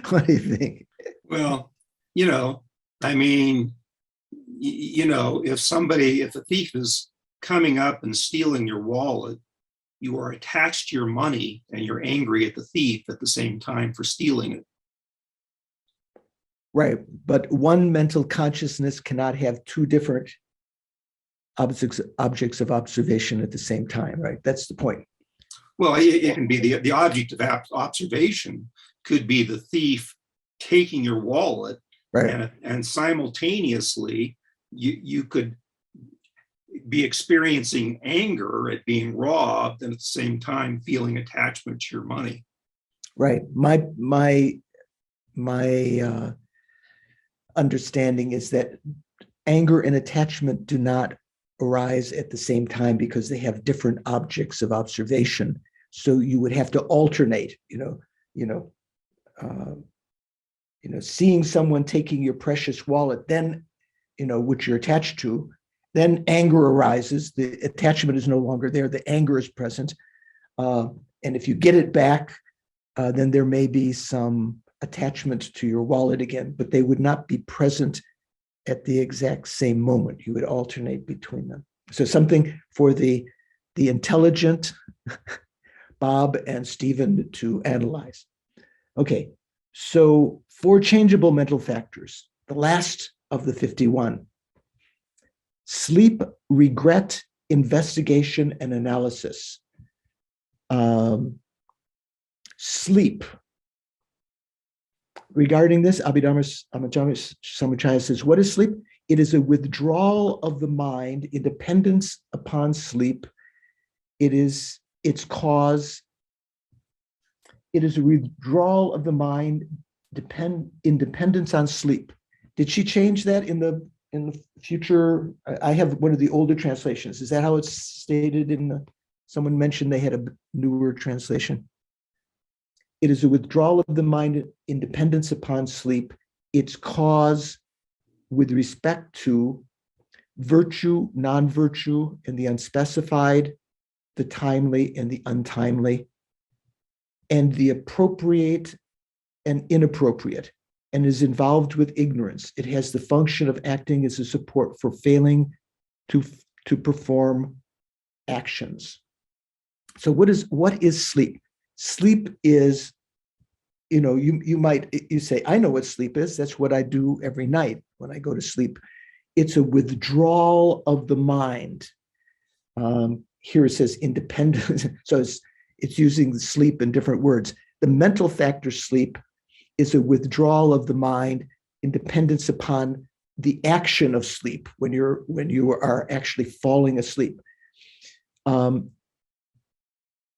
what do you think? Well, I mean, if a thief is coming up and stealing your wallet, you are attached to your money and you're angry at the thief at the same time for stealing it. Right, but one mental consciousness cannot have two different objects of observation at the same time, right? That's the point. Well, it can be the object of observation could be the thief taking your wallet, Right. and simultaneously you could be experiencing anger at being robbed and at the same time feeling attachment to your money. Right. My understanding is that anger and attachment do not arise at the same time because they have different objects of observation. So you would have to alternate, seeing someone taking your precious wallet, then, which you're attached to, then anger arises. The attachment is no longer there. The anger is present. And if you get it back, then there may be some attachment to your wallet again, but they would not be present at the exact same moment. You would alternate between them. So something for the intelligent Bob and Stephen to analyze. Okay, so 4 changeable mental factors, the last of the 51. Sleep, regret, investigation, and analysis. Sleep. Regarding this, Abhidharma Samachaya says, what is sleep? It is a withdrawal of the mind, independence upon sleep. It is its cause. It is a withdrawal of the mind, independence on sleep. Did she change that in the future? I have one of the older translations. Is that how it's stated someone mentioned they had a newer translation? It is a withdrawal of the mind, independence upon sleep, its cause with respect to virtue, non-virtue, and the unspecified, the timely and the untimely, and the appropriate and inappropriate, and is involved with ignorance. It has the function of acting as a support for failing to perform actions. So what is sleep? Sleep is, you say, I know what sleep is. That's what I do every night when I go to sleep. It's a withdrawal of the mind. Here it says independent. So it's using the sleep in different words. The mental factor sleep is a withdrawal of the mind, independence upon the action of sleep when you are actually falling asleep.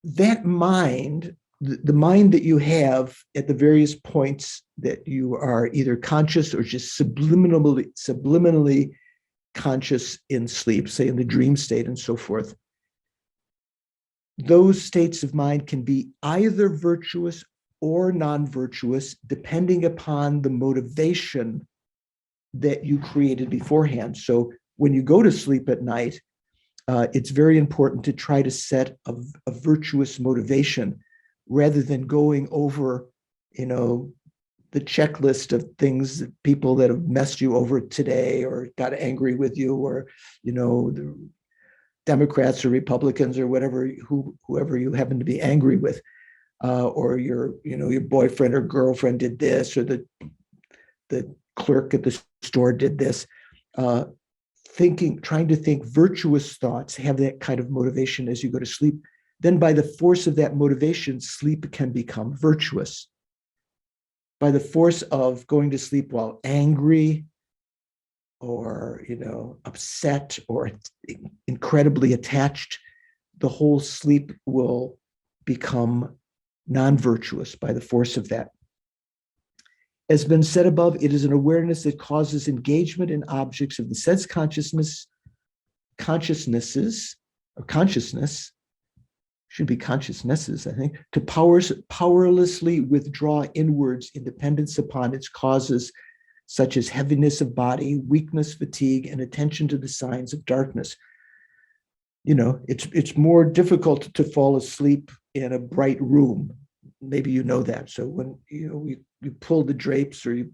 That mind, the mind that you have at the various points that you are either conscious or just subliminally conscious in sleep, say in the dream state and so forth, those states of mind can be either virtuous or non-virtuous, depending upon the motivation that you created beforehand. So when you go to sleep at night, it's very important to try to set a virtuous motivation rather than going over, the checklist of things, people that have messed you over today or got angry with you, or, the Democrats or Republicans or whoever you happen to be angry with. or your boyfriend or girlfriend did this, or the clerk at the store did this. Trying to think virtuous thoughts, have that kind of motivation as you go to sleep. Then by the force of that motivation, sleep can become virtuous. By the force of going to sleep while angry or upset or incredibly attached, the whole sleep will become non-virtuous by the force of that. As been said above, it is an awareness that causes engagement in objects of the sense consciousness, should be consciousnesses, I think, to powerlessly withdraw inwards in dependence upon its causes, such as heaviness of body, weakness, fatigue, and attention to the signs of darkness. It's more difficult to fall asleep in a bright room. Maybe you know that. So when you pull the drapes or you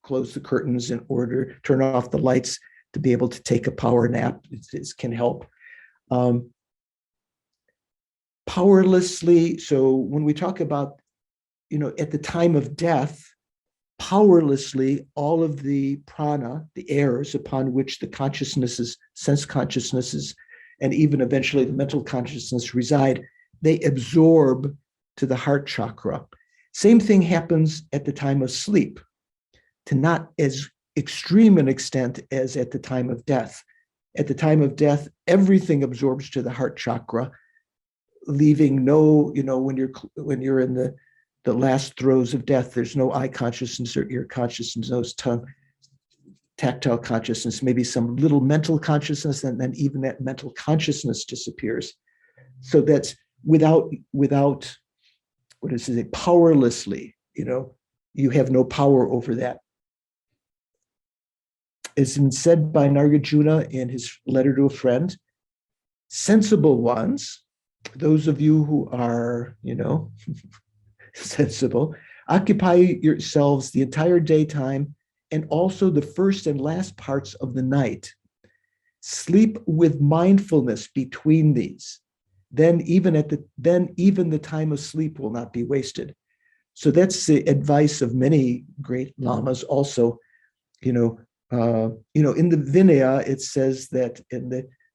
close the curtains in order, turn off the lights to be able to take a power nap, it can help. Powerlessly, so when we talk about, at the time of death, powerlessly, all of the prana, the airs upon which the consciousnesses, sense consciousnesses, and even eventually the mental consciousness reside, they absorb to the heart chakra. Same thing happens at the time of sleep, to not as extreme an extent as at the time of death. At the time of death, everything absorbs to the heart chakra, leaving no, when you're in the last throes of death, there's no eye consciousness or ear consciousness, no tongue, tactile consciousness, maybe some little mental consciousness, and then even that mental consciousness disappears. So that's without what is it, powerlessly, you have no power over that. As been said by Nagarjuna in his letter to a friend, sensible ones, those of you who are, sensible, occupy yourselves the entire daytime and also the first and last parts of the night. Sleep with mindfulness between these. Then even the time of sleep will not be wasted. So that's the advice of many great lamas. Also, in the Vinaya, it says that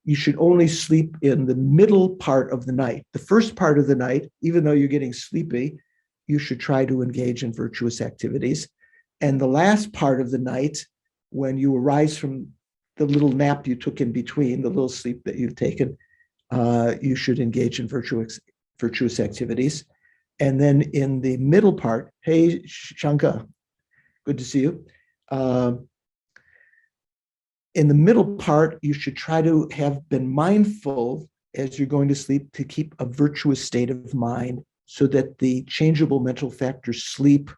you should only sleep in the middle part of the night. The first part of the night, even though you're getting sleepy, you should try to engage in virtuous activities. And the last part of the night, when you arise from the little nap you took in between, the little sleep that you've taken, you should engage in virtuous activities. And then in the middle part, hey, Shanka, good to see you. In the middle part, you should try to have been mindful as you're going to sleep to keep a virtuous state of mind so that the changeable mental factors sleep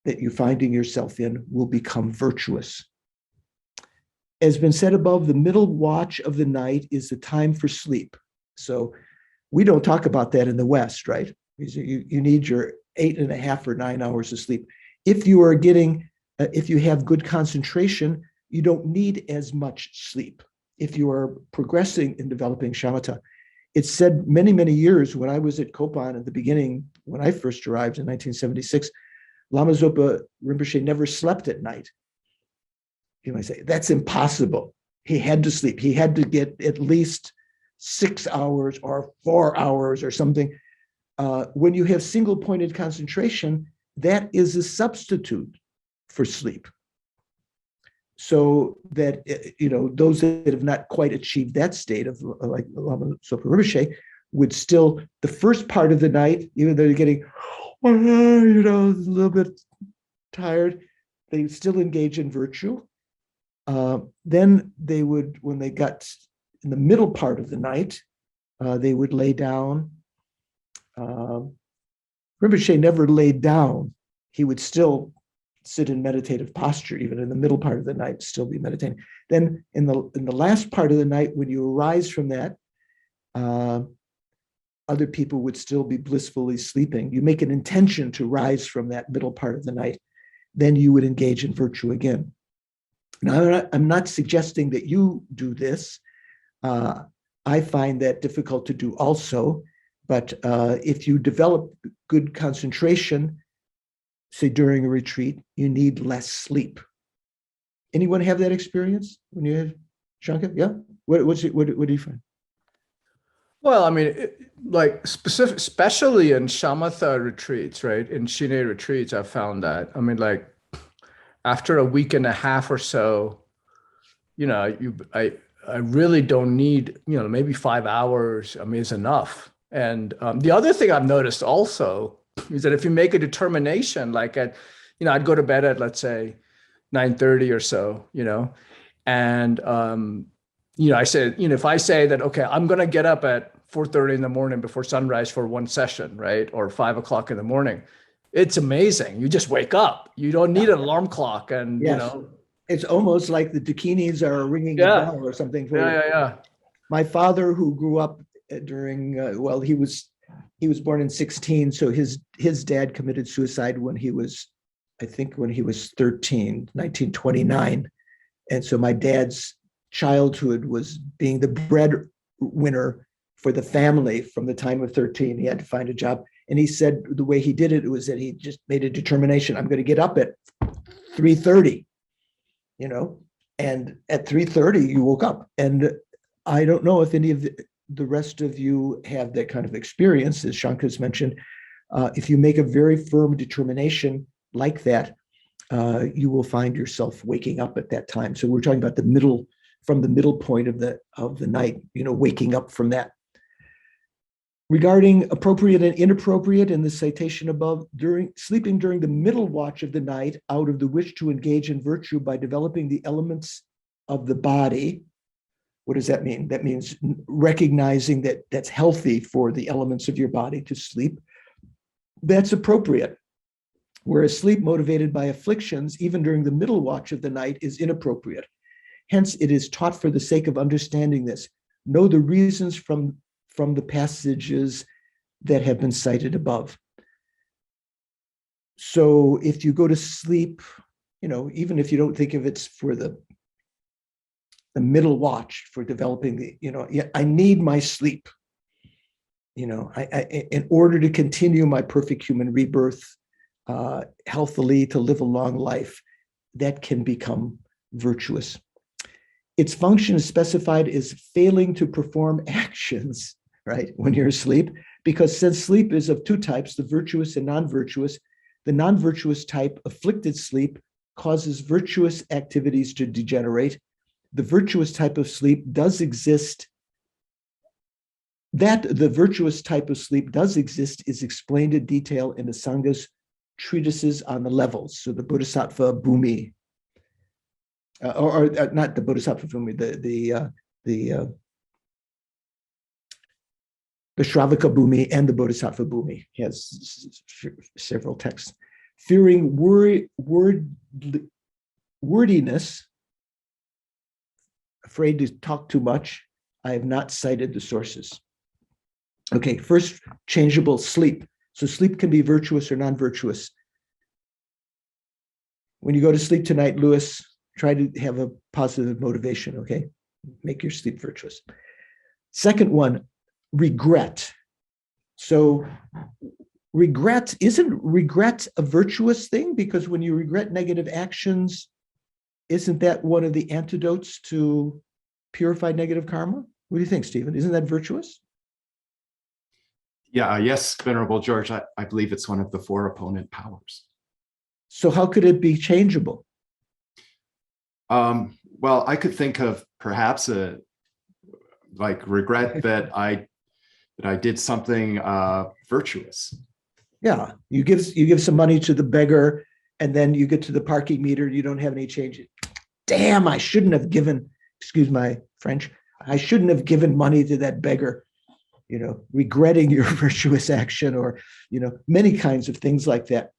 that you're finding yourself in will become virtuous. As been said above, the middle watch of the night is the time for sleep. So we don't talk about that in the West, right? You need your 8.5 or 9 hours of sleep. If you are if you have good concentration, you don't need as much sleep. If you are progressing in developing shamatha, it's said many, many years when I was at Kopan at the beginning, when I first arrived in 1976, Lama Zopa Rinpoche never slept at night. You might say, that's impossible. He had to sleep. He had to get at least 6 hours or 4 hours or something. When you have single-pointed concentration, that is a substitute for sleep. So that, those that have not quite achieved that state of like Lama Zopa Rinpoche would still, the first part of the night, even though you're getting, a little bit tired, they still engage in virtue. Then they would, when they got in the middle part of the night, they would lay down. Rinpoche never laid down. He would still sit in meditative posture, even in the middle part of the night, still be meditating. Then in the last part of the night, when you arise from that, other people would still be blissfully sleeping. You make an intention to rise from that middle part of the night, then you would engage in virtue again. Now, I'm not suggesting that you do this. I find that difficult to do also. But if you develop good concentration, say during a retreat, you need less sleep. Anyone have that experience when you have Shankar? Yeah. What do you find? Well, I mean, like especially in shamatha retreats, right? In Shine retreats, I found that. I mean, like after a week and a half or so, I really don't need, maybe 5 hours. I mean, it's enough. And the other thing I've noticed also is that if you make a determination, like I'd go to bed at, let's say, 9:30 or so, and I said, if I say that, okay, I'm going to get up at 4:30 in the morning before sunrise for one session, right? Or 5 o'clock in the morning, it's amazing. You just wake up. You don't need an alarm clock. And, Yes. It's almost like the dakinis are ringing a bell or something for you. Yeah. My father, who grew up during, he was born in 16, so his dad committed suicide when he was 13, 1929. And so my dad's childhood was being the breadwinner for the family from the time of 13. He had to find a job. And he said the way he did it was that he just made a determination. I'm going to get up at 3:30, and at 3:30 you woke up. And I don't know if any of the rest of you have that kind of experience, as Shankar's mentioned. If you make a very firm determination like that, you will find yourself waking up at that time. So we're talking about from the middle point of the night, waking up from that. Regarding appropriate and inappropriate in the citation above, sleeping during the middle watch of the night out of the wish to engage in virtue by developing the elements of the body. What does that mean? That means recognizing that that's healthy for the elements of your body to sleep. That's appropriate. Whereas sleep motivated by afflictions, even during the middle watch of the night, is inappropriate. Hence, it is taught for the sake of understanding this. Know the reasons from the passages that have been cited above. So if you go to sleep, even if you don't think of it for the middle watch for developing I need my sleep, in order to continue my perfect human rebirth healthily, to live a long life, that can become virtuous. Its function is specified as failing to perform actions, right, when you're asleep, because since sleep is of two types, the virtuous and non-virtuous, the non-virtuous type, afflicted sleep, causes virtuous activities to degenerate. The virtuous type of sleep does exist. That the virtuous type of sleep does exist is explained in detail in the Sangha's treatises on the levels. So the Bodhisattva Bhumi, or not the Bodhisattva Bhumi, the Shravaka Bhumi and the Bodhisattva Bhumi. He has several texts. Fearing wordiness, afraid to talk too much, I have not cited the sources. Okay, first, changeable sleep. So sleep can be virtuous or non-virtuous. When you go to sleep tonight, Lewis, try to have a positive motivation, okay? Make your sleep virtuous. Second one, regret. So isn't regret a virtuous thing? Because when you regret negative actions, isn't that one of the antidotes to purify negative karma? What do you think, Stephen? Isn't that virtuous? Yeah, yes, Venerable George, I believe it's one of the four opponent powers. So how could it be changeable? Well, I could think of perhaps regret that I did something virtuous. Yeah, you give some money to the beggar, and then you get to the parking meter, you don't have any change. Damn, I shouldn't have given, excuse my French, I shouldn't have given money to that beggar. Regretting your virtuous action, or many kinds of things like that.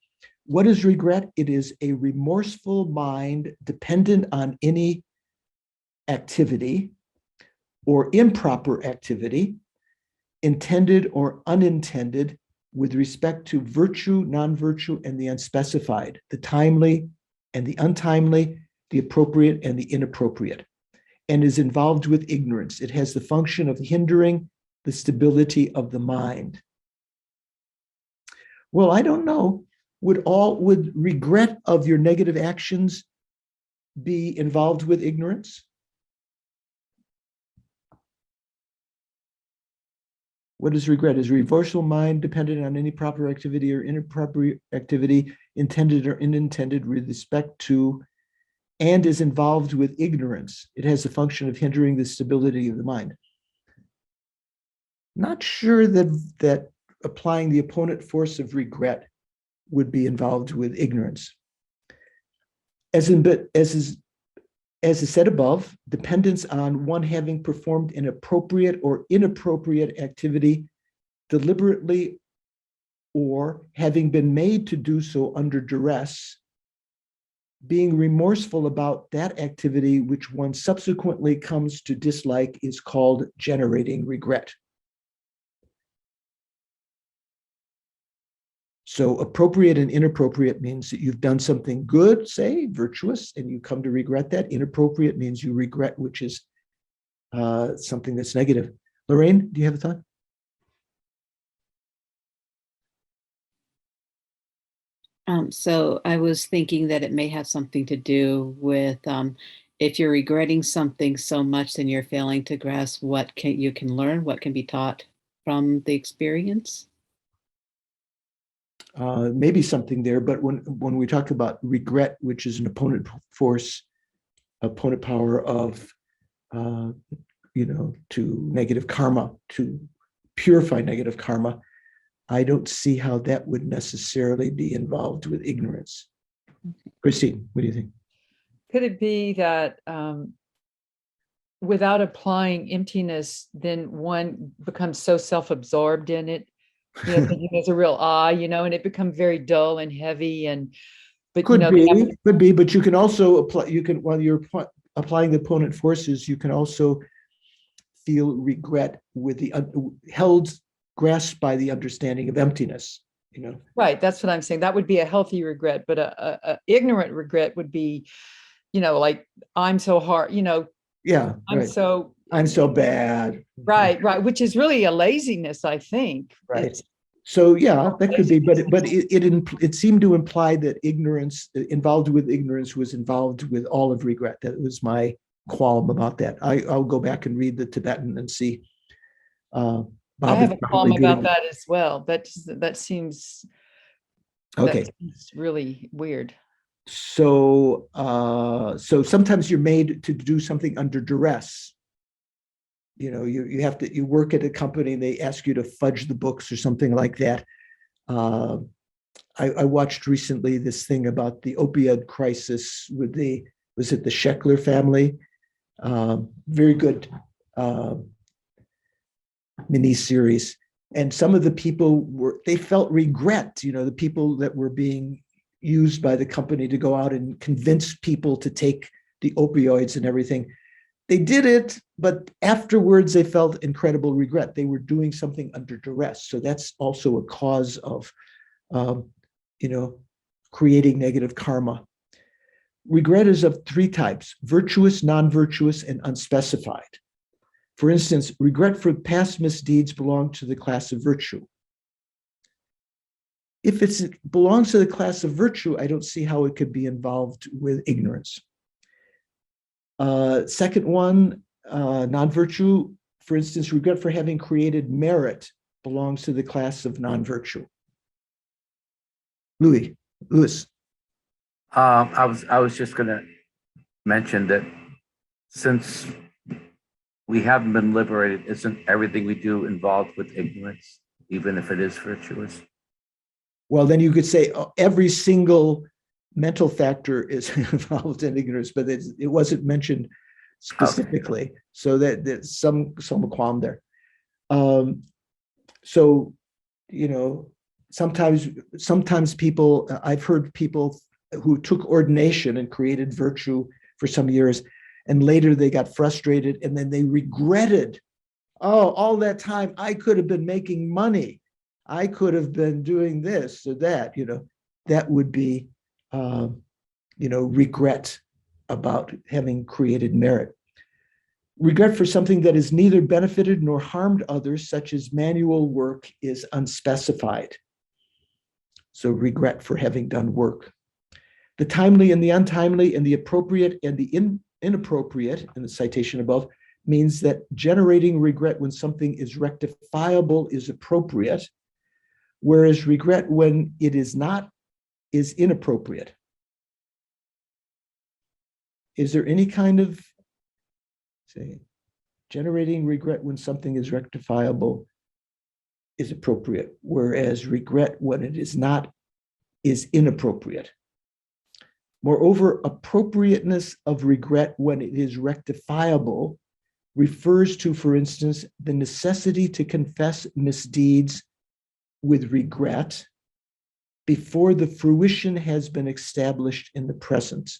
What is regret? It is a remorseful mind dependent on any activity or improper activity, intended or unintended, with respect to virtue, non-virtue, and the unspecified, the timely and the untimely, the appropriate and the inappropriate, and is involved with ignorance. It has the function of hindering the stability of the mind. Well, I don't know. Would regret of your negative actions be involved with ignorance? What is regret? Is reversal mind dependent on any proper activity or inappropriate activity, intended or unintended, with respect to, and is involved with ignorance? It has the function of hindering the stability of the mind. Not sure that applying the opponent force of regret would be involved with ignorance. As is said above, dependence on one having performed an appropriate or inappropriate activity deliberately, or having been made to do so under duress, being remorseful about that activity which one subsequently comes to dislike, is called generating regret. So appropriate and inappropriate means that you've done something good, say, virtuous, and you come to regret that. Inappropriate means you regret, which is something that's negative. Lorraine, do you have a thought? So I was thinking that it may have something to do with if you're regretting something so much, then you're failing to grasp what you can learn, what can be taught from the experience. Maybe something there, but when we talk about regret, which is an opponent force, opponent power of, to negative karma, to purify negative karma, I don't see how that would necessarily be involved with ignorance. Christine, what do you think? Could it be that without applying emptiness, then one becomes so self-absorbed in it, thinking there's a real and it becomes very dull and heavy, but could be, but you can also apply, while you're applying the opponent forces, you can also feel regret with the grasped by the understanding of emptiness, Right, that's what I'm saying. That would be a healthy regret, but a ignorant regret would be, like, I'm so hard, Yeah, I'm so bad. Right, which is really a laziness, I think. Right. So yeah, that could be, but it seemed to imply that ignorance, involved with ignorance, was involved with all of regret. That was my qualm about that. I'll go back and read the Tibetan and see. I have a qualm about that as well. That seems okay. That seems really weird. So sometimes you're made to do something under duress. You work at a company and they ask you to fudge the books or something like that. I watched recently this thing about the opioid crisis with was it the Sheckler family? Very good mini series. And some of the people they felt regret, the people that were being used by the company to go out and convince people to take the opioids and everything. They did it, but afterwards they felt incredible regret. They were doing something under duress. So that's also a cause of, creating negative karma. Regret is of three types: virtuous, non-virtuous, and unspecified. For instance, regret for past misdeeds belongs to the class of virtue. If it belongs to the class of virtue, I don't see how it could be involved with ignorance. Second one, non-virtue, for instance, regret for having created merit belongs to the class of non-virtue. Louis. I was just going to mention that since we haven't been liberated, isn't everything we do involved with ignorance, even if it is virtuous? Well, then you could say every single mental factor is involved in ignorance, but it wasn't mentioned specifically. Okay. So that's some qualm there. Sometimes people, I've heard people who took ordination and created virtue for some years, and later they got frustrated and then they regretted, all that time I could have been making money. I could have been doing this or that, that would be, regret about having created merit. Regret for something that has neither benefited nor harmed others, such as manual work, is unspecified. So regret for having done work. The timely and the untimely and the appropriate and the inappropriate, in the citation above, means that generating regret when something is rectifiable is appropriate, whereas regret when it is not is inappropriate. Is there any kind of, say, generating regret when something is rectifiable is appropriate, whereas regret when it is not is inappropriate? Moreover, appropriateness of regret when it is rectifiable refers to, for instance, the necessity to confess misdeeds with regret before the fruition has been established in the present,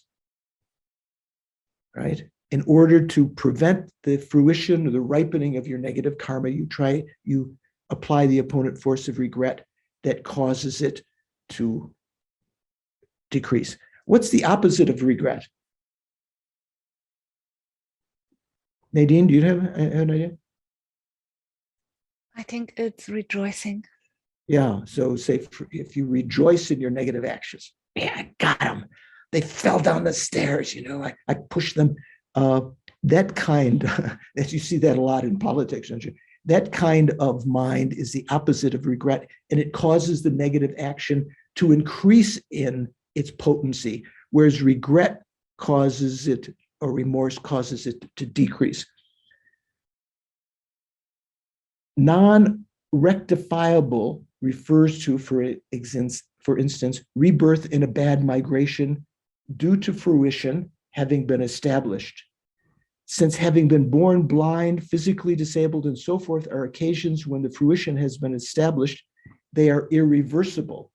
right? In order to prevent the fruition or the ripening of your negative karma, you apply the opponent force of regret that causes it to decrease. What's the opposite of regret? Nadine, do you have an idea? I think it's rejoicing. Yeah, so say if you rejoice in your negative actions, yeah, I got them. They fell down the stairs, I pushed them. That kind, that you see that a lot in politics, don't you? That kind of mind is the opposite of regret, and it causes the negative action to increase in its potency, whereas regret causes it, or remorse causes it to decrease. Non-rectifiable refers to, for instance, rebirth in a bad migration due to fruition having been established. Since having been born blind, physically disabled, and so forth are occasions when the fruition has been established, they are irreversible.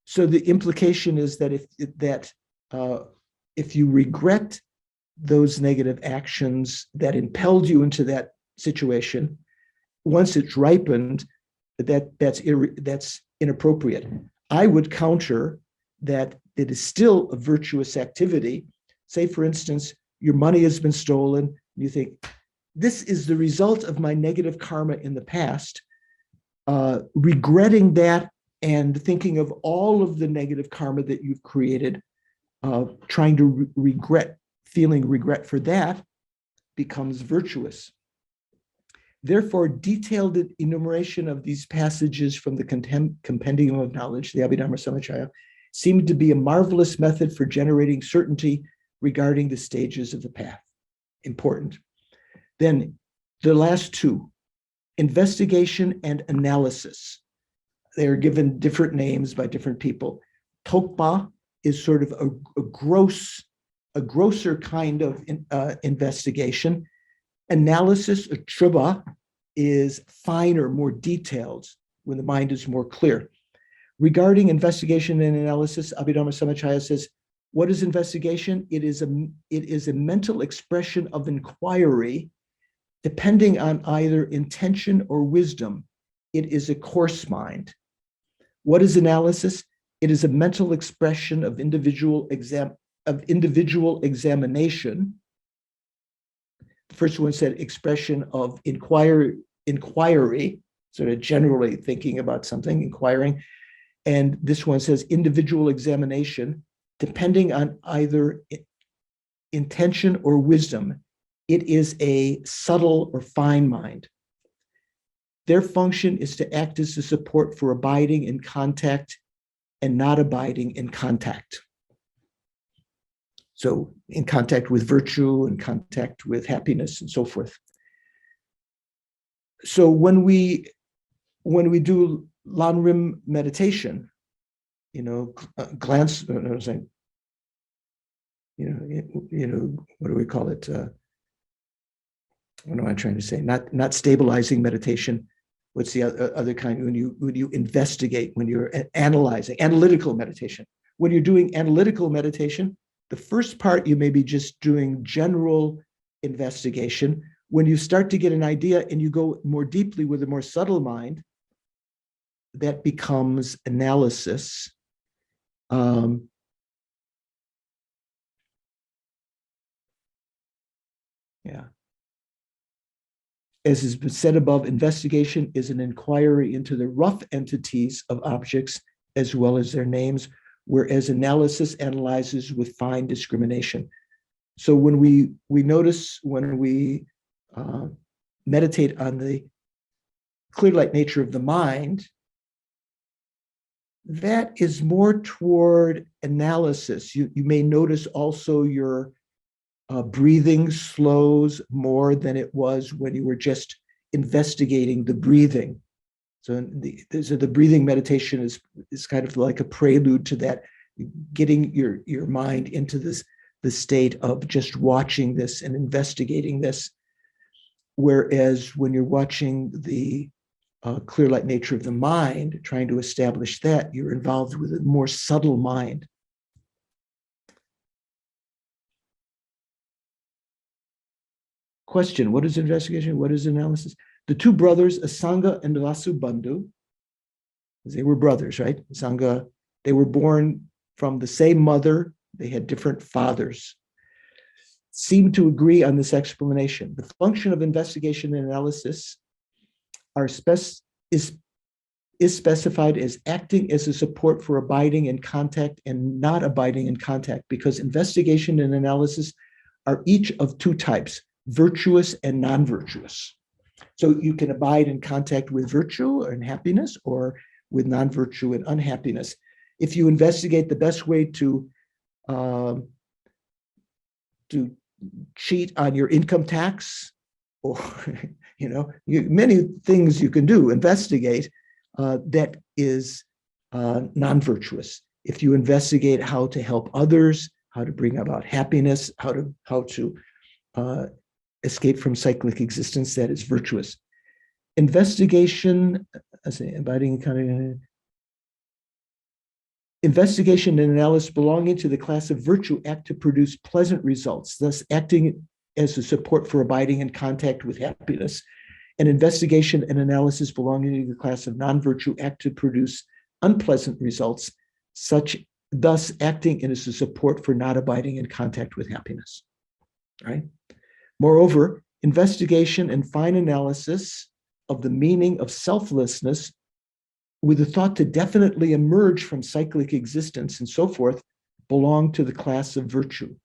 So the implication is that if you regret those negative actions that impelled you into that situation, once it's ripened, that's inappropriate. I would counter that it is still a virtuous activity. Say, for instance, your money has been stolen. You think, this is the result of my negative karma in the past. Regretting that and thinking of all of the negative karma that you've created, trying to feeling regret for that becomes virtuous. Therefore, detailed enumeration of these passages from the Compendium of Knowledge, the Abhidharma Samachaya, seemed to be a marvelous method for generating certainty regarding the stages of the path. Important. Then the last two, investigation and analysis. They are given different names by different people. Tokpa is sort of a grosser kind of investigation. Analysis, or truba, is finer, more detailed, when the mind is more clear. Regarding investigation and analysis, Abhidharma Samachaya says, what is investigation? It is a mental expression of inquiry, depending on either intention or wisdom. It is a coarse mind. What is analysis? It is a mental expression of individual examination. The first one said expression of inquiry, sort of generally thinking about something, inquiring. And this one says individual examination, depending on either intention or wisdom. It is a subtle or fine mind. Their function is to act as a support for abiding in contact and not abiding in contact. So in contact with virtue, in contact with happiness, and so forth. So when we do Lanrim meditation, glance, what do we call it? What am I trying to say? Not stabilizing meditation. What's the other kind? When you investigate, when you're analyzing, analytical meditation. When you're doing analytical meditation, the first part you may be just doing general investigation. When you start to get an idea and you go more deeply with a more subtle mind, that becomes analysis. Yeah. As has been said above, investigation is an inquiry into the rough entities of objects as well as their names, whereas analysis analyzes with fine discrimination. So when we notice, when we meditate on the clear light nature of the mind, that is more toward analysis. You may notice also your breathing slows more than it was when you were just investigating the breathing. So the breathing meditation is kind of like a prelude to that, getting your mind into the state of just watching this and investigating this. Whereas when you're watching the clear light nature of the mind, trying to establish that, you're involved with a more subtle mind. Question, what is investigation? What is analysis? The two brothers, Asanga and Vasubandhu, they were brothers, right? Asanga, they were born from the same mother. They had different fathers. Seem to agree on this explanation. The function of investigation and analysis is specified as acting as a support for abiding in contact and not abiding in contact, because investigation and analysis are each of two types, virtuous and non-virtuous. So you can abide in contact with virtue and happiness, or with non-virtue and unhappiness. If you investigate the best way to cheat on your income tax, or many things you can do, investigate, that is non-virtuous. If you investigate how to help others, how to bring about happiness, how to escape from cyclic existence, that is virtuous. Investigation, investigation and analysis belonging to the class of virtue act to produce pleasant results, thus acting as a support for abiding in contact with happiness. And investigation and analysis belonging to the class of non-virtue act to produce unpleasant results, thus acting as a support for not abiding in contact with happiness. Right? Moreover, investigation and fine analysis of the meaning of selflessness with a thought to definitely emerge from cyclic existence and so forth belong to the class of virtue.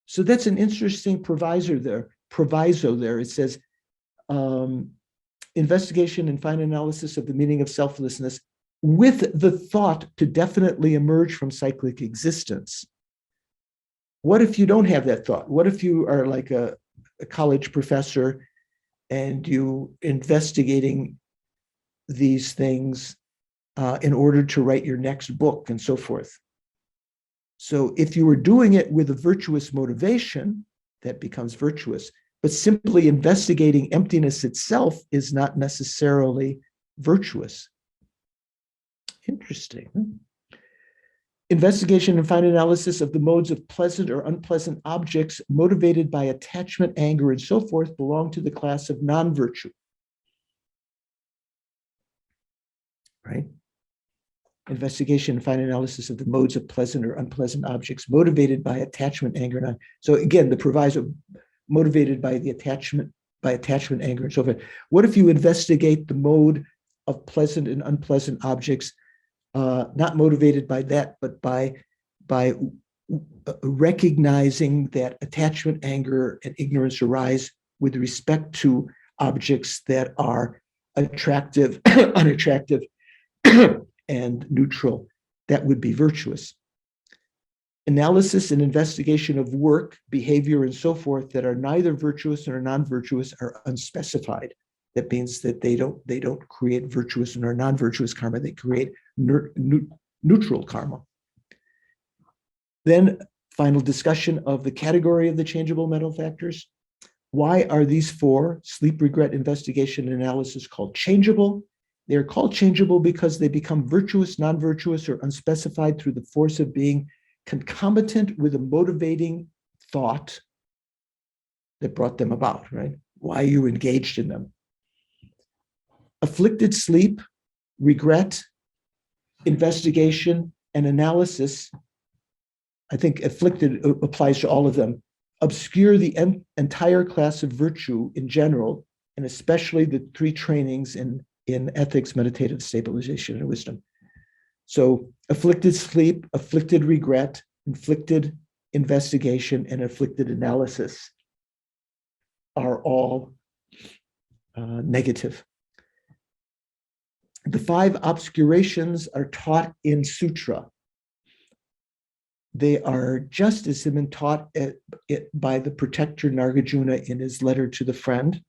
So that's an interesting proviso there. It says, investigation and fine analysis of the meaning of selflessness with the thought to definitely emerge from cyclic existence. What if you don't have that thought? What if you are like a college professor and you investigating these things in order to write your next book and so forth? So if you were doing it with a virtuous motivation, that becomes virtuous. But simply investigating emptiness itself is not necessarily virtuous. Interesting. Investigation and fine analysis of the modes of pleasant or unpleasant objects motivated by attachment, anger, and so forth belong to the class of non-virtue. Right? Investigation and fine analysis of the modes of pleasant or unpleasant objects motivated by attachment, anger, and so again, the proviso motivated by the attachment, anger, and so forth. What if you investigate the mode of pleasant and unpleasant objects, not motivated by that, but by recognizing that attachment, anger, and ignorance arise with respect to objects that are attractive, unattractive, and neutral? That would be virtuous. Analysis and investigation of work, behavior, and so forth that are neither virtuous nor non-virtuous are unspecified. That means that they don't create virtuous nor non-virtuous karma. They create neutral karma. Then final discussion of the category of the changeable mental factors. Why are these four, sleep, regret, investigation, and analysis, called changeable? They are called changeable because they become virtuous, non-virtuous, or unspecified through the force of being concomitant with a motivating thought that brought them about, right? Why you engaged in them. Afflicted sleep, regret, investigation, and analysis. I think afflicted applies to all of them. obscure the entire class of virtue in general, and especially the three trainings in ethics, meditative stabilization, and wisdom. So afflicted sleep, afflicted regret, inflicted investigation, and afflicted analysis are all negative. The five obscurations are taught in sutra. They are just as have been taught by the protector Nagarjuna in his letter to a friend.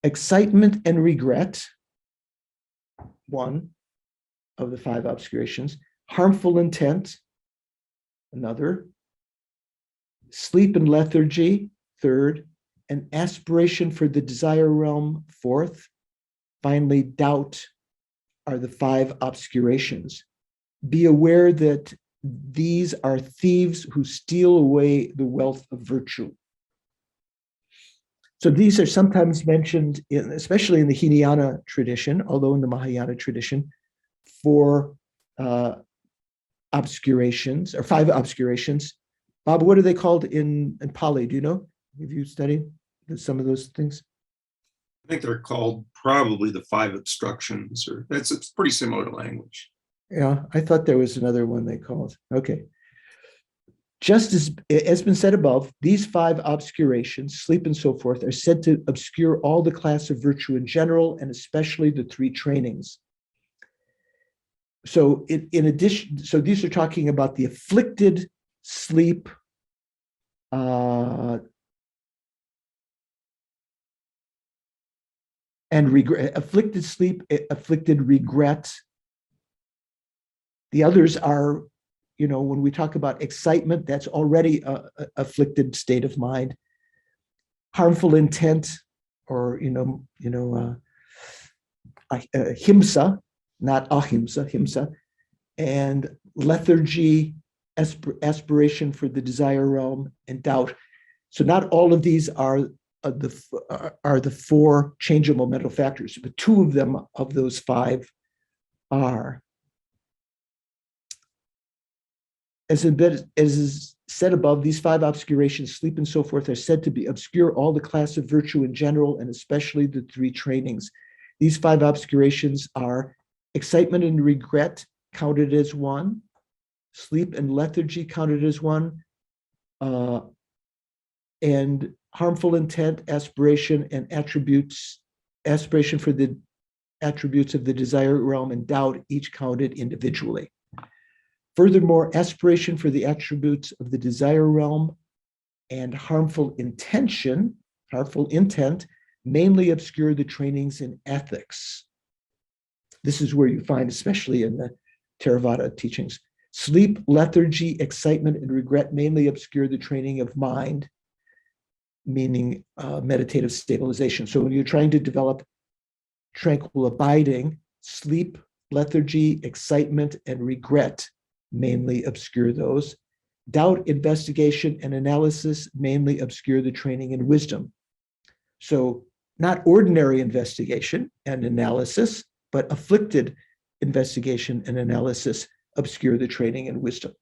Excitement and regret, one of the five obscurations. Harmful intent, another. Sleep and lethargy, third. And aspiration for the desire realm, fourth. Finally, doubt are the five obscurations. Be aware that these are thieves who steal away the wealth of virtue. So these are sometimes mentioned, especially in the Hinayana tradition, although in the Mahayana tradition, for obscurations, or five obscurations. Bob, what are they called in Pali? Do you know? Have you studied some of those things? I think they're called probably the five obstructions, or it's pretty similar to language. Yeah, I thought there was another one they called. Okay. Just as has been said above, these five obscurations, sleep and so forth, are said to obscure all the class of virtue in general, and especially the three trainings. So in addition, so these are talking about the afflicted sleep, and regret, afflicted sleep, afflicted regret. The others are, when we talk about excitement, that's already a afflicted state of mind. Harmful intent, or himsa, not ahimsa, himsa, and lethargy, aspiration for the desire realm, and doubt. So not all of these are the four changeable mental factors, but two of them of those five are. As is said above, these five obscurations, sleep and so forth, are said to be obscure all the class of virtue in general, and especially the three trainings. These five obscurations are excitement and regret counted as one, sleep and lethargy counted as one, and harmful intent, aspiration, and aspiration for the attributes of the desire realm, and doubt each counted individually. Furthermore, aspiration for the attributes of the desire realm and harmful intent, mainly obscure the trainings in ethics. This is where you find, especially in the Theravada teachings, sleep, lethargy, excitement, and regret mainly obscure the training of mind, meaning meditative stabilization. So when you're trying to develop tranquil abiding, sleep, lethargy, excitement, and regret mainly obscure those. Doubt, investigation, and analysis mainly obscure the training in wisdom. So not ordinary investigation and analysis, but afflicted investigation and analysis obscure the training in wisdom.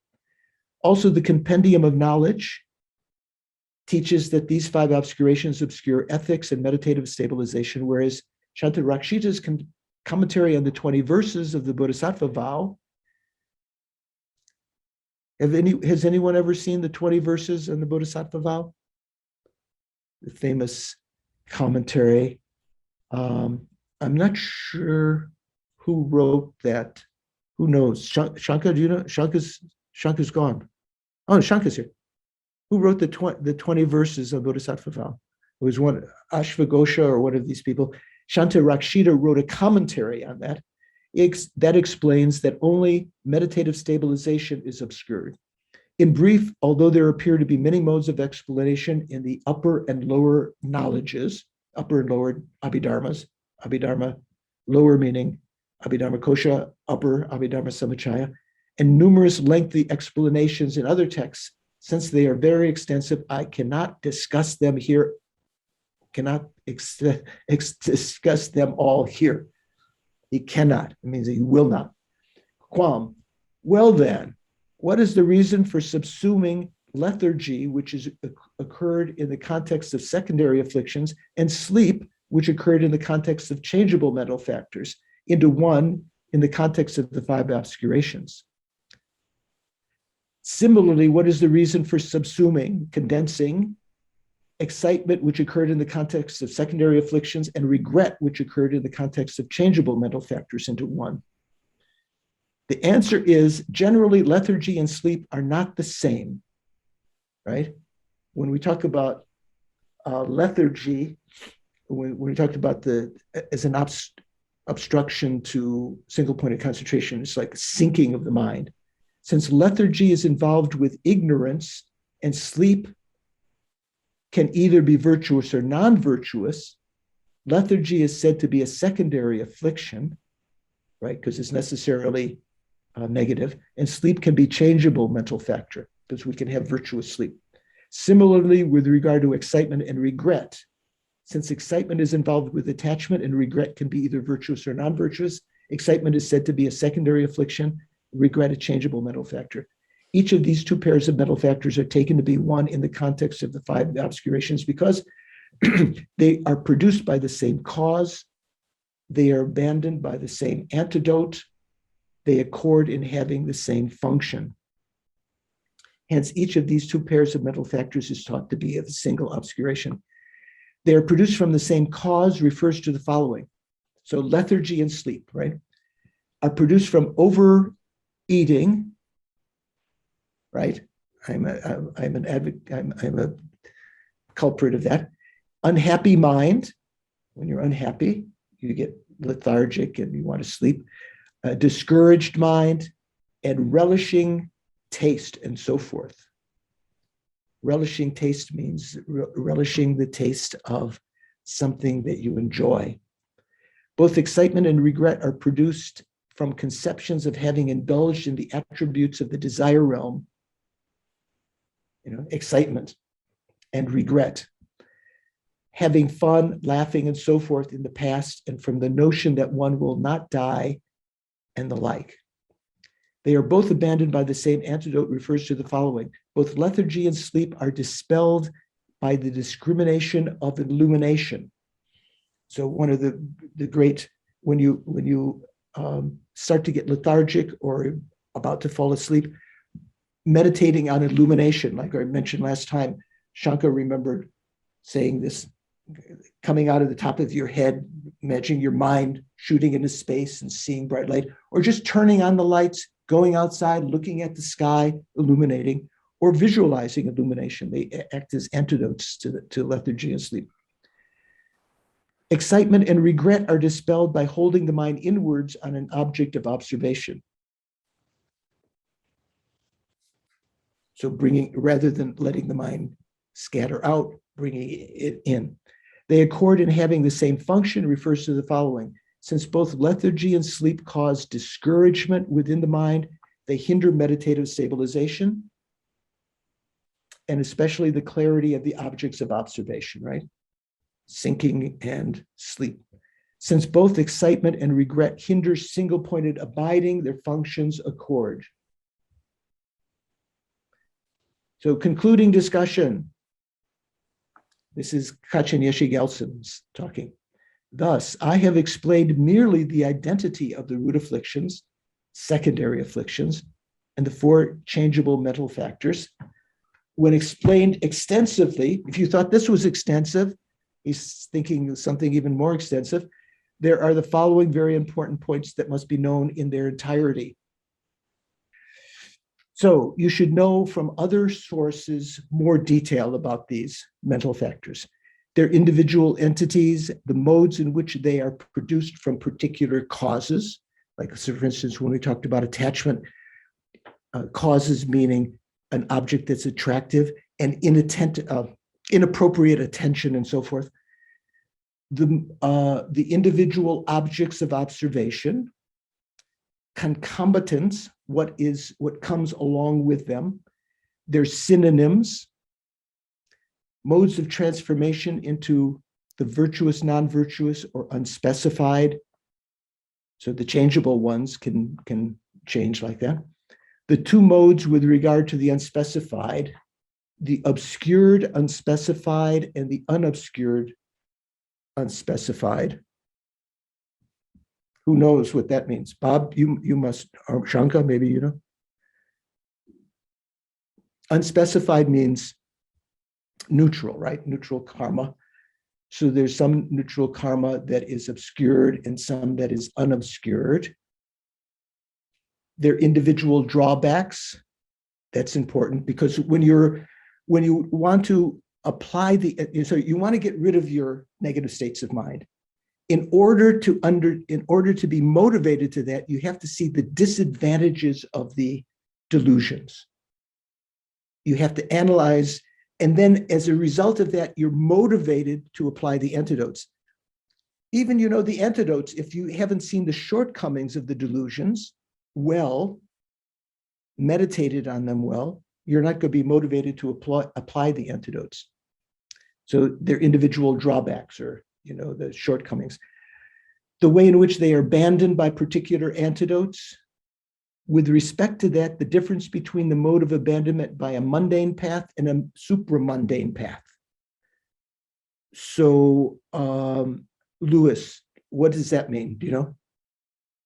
Also, the Compendium of Knowledge teaches that these five obscurations obscure ethics and meditative stabilization, whereas Shantarakshita's commentary on the 20 verses of the Bodhisattva vow. Has anyone ever seen the 20 verses in the Bodhisattva vow? The famous commentary. I'm not sure who wrote that. Who knows? Shanka, do you know? Shanka's gone. Oh, Shanka's here. Who wrote the 20 verses of Bodhisattva vow? It was one, Ashvagosha or one of these people. Shantarakshita wrote a commentary on that. That explains that only meditative stabilization is obscured. In brief, although there appear to be many modes of explanation in the upper and lower knowledges, upper and lower abhidharmas, abhidharma, lower meaning abhidharma kosha, upper abhidharma samachaya, and numerous lengthy explanations in other texts, since they are very extensive, I cannot discuss them here, discuss them all here. He cannot, it means he will not. Quam. Well then, what is the reason for subsuming lethargy, which is occurred in the context of secondary afflictions, and sleep, which occurred in the context of changeable mental factors, into one in the context of the five obscurations? Similarly, what is the reason for subsuming, condensing, excitement, which occurred in the context of secondary afflictions, and regret, which occurred in the context of changeable mental factors, into one? The answer is generally lethargy and sleep are not the same, right? When we talk about lethargy, when we talked about as an obstruction to single pointed concentration, it's like sinking of the mind. Since lethargy is involved with ignorance and sleep can either be virtuous or non-virtuous, lethargy is said to be a secondary affliction, right? Because it's necessarily negative, and sleep can be changeable mental factor because we can have virtuous sleep. Similarly, with regard to excitement and regret, since excitement is involved with attachment and regret can be either virtuous or non-virtuous, excitement is said to be a secondary affliction, regret a changeable mental factor. Each of these two pairs of mental factors are taken to be one in the context of the five obscurations because they are produced by the same cause, they are abandoned by the same antidote, they accord in having the same function. Hence, each of these two pairs of mental factors is taught to be of a single obscuration. They are produced from the same cause refers to the following. So lethargy and sleep, right, are produced from overeating, right? I'm a culprit of that. Unhappy mind. When you're unhappy, you get lethargic and you want to sleep. Discouraged mind, and relishing taste, and so forth. Relishing taste means relishing the taste of something that you enjoy. Both excitement and regret are produced from conceptions of having indulged in the attributes of the desire realm, excitement and regret, having fun, laughing, and so forth in the past, and from the notion that one will not die and the like. They are both abandoned by the same antidote refers to the following. Both lethargy and sleep are dispelled by the discrimination of illumination. So one of the great, when you start to get lethargic or about to fall asleep, meditating on illumination, like I mentioned last time, Shankar remembered saying this, coming out of the top of your head, imagining your mind shooting into space and seeing bright light, or just turning on the lights, going outside, looking at the sky, illuminating, or visualizing illumination. They act as antidotes to lethargy and sleep. Excitement and regret are dispelled by holding the mind inwards on an object of observation. So rather than letting the mind scatter out, bringing it in. They accord in having the same function refers to the following. Since both lethargy and sleep cause discouragement within the mind, they hinder meditative stabilization, and especially the clarity of the objects of observation, right? Sinking and sleep. Since both excitement and regret hinder single-pointed abiding, their functions accord. So concluding discussion. This is Kachin Yeshe Gelsen's talking. Thus, I have explained merely the identity of the root afflictions, secondary afflictions, and the four changeable mental factors. When explained extensively, if you thought this was extensive, he's thinking of something even more extensive. There are the following very important points that must be known in their entirety. So you should know from other sources more detail about these mental factors, their individual entities, the modes in which they are produced from particular causes. Like, so for instance, when we talked about attachment, causes meaning an object that's attractive and inappropriate attention and so forth. The individual objects of observation, concomitants, what comes along with them, their synonyms, modes of transformation into the virtuous, non-virtuous, or unspecified. So the changeable ones can change like that. The two modes with regard to the unspecified, the obscured unspecified and the unobscured unspecified. Who knows what that means? Bob, you must, or Shanka, maybe you know. Unspecified means neutral, right? Neutral karma. So there's some neutral karma that is obscured and some that is unobscured. There are individual drawbacks. That's important because when you want to apply so you want to get rid of your negative states of mind. In order to be motivated to that, you have to see the disadvantages of the delusions. You have to analyze, and then as a result of that, you're motivated to apply the antidotes. Even, the antidotes, if you haven't seen the shortcomings of the delusions well, meditated on them well, you're not going to be motivated to apply the antidotes. So they're individual drawbacks or, the shortcomings. The way in which they are abandoned by particular antidotes. With respect to that, the difference between the mode of abandonment by a mundane path and a supramundane path. So, Lewis, what does that mean? Do you know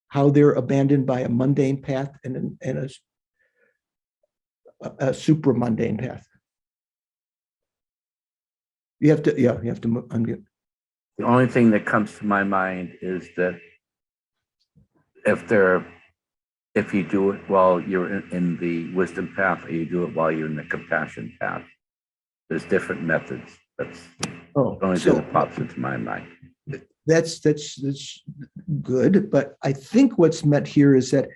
how they're abandoned by a mundane path and a supramundane path? You have to unmute. The only thing that comes to my mind is that if you do it while you're in the wisdom path or you do it while you're in the compassion path, there's different methods. That's the only thing that pops into my mind. That's good, but I think what's meant here is that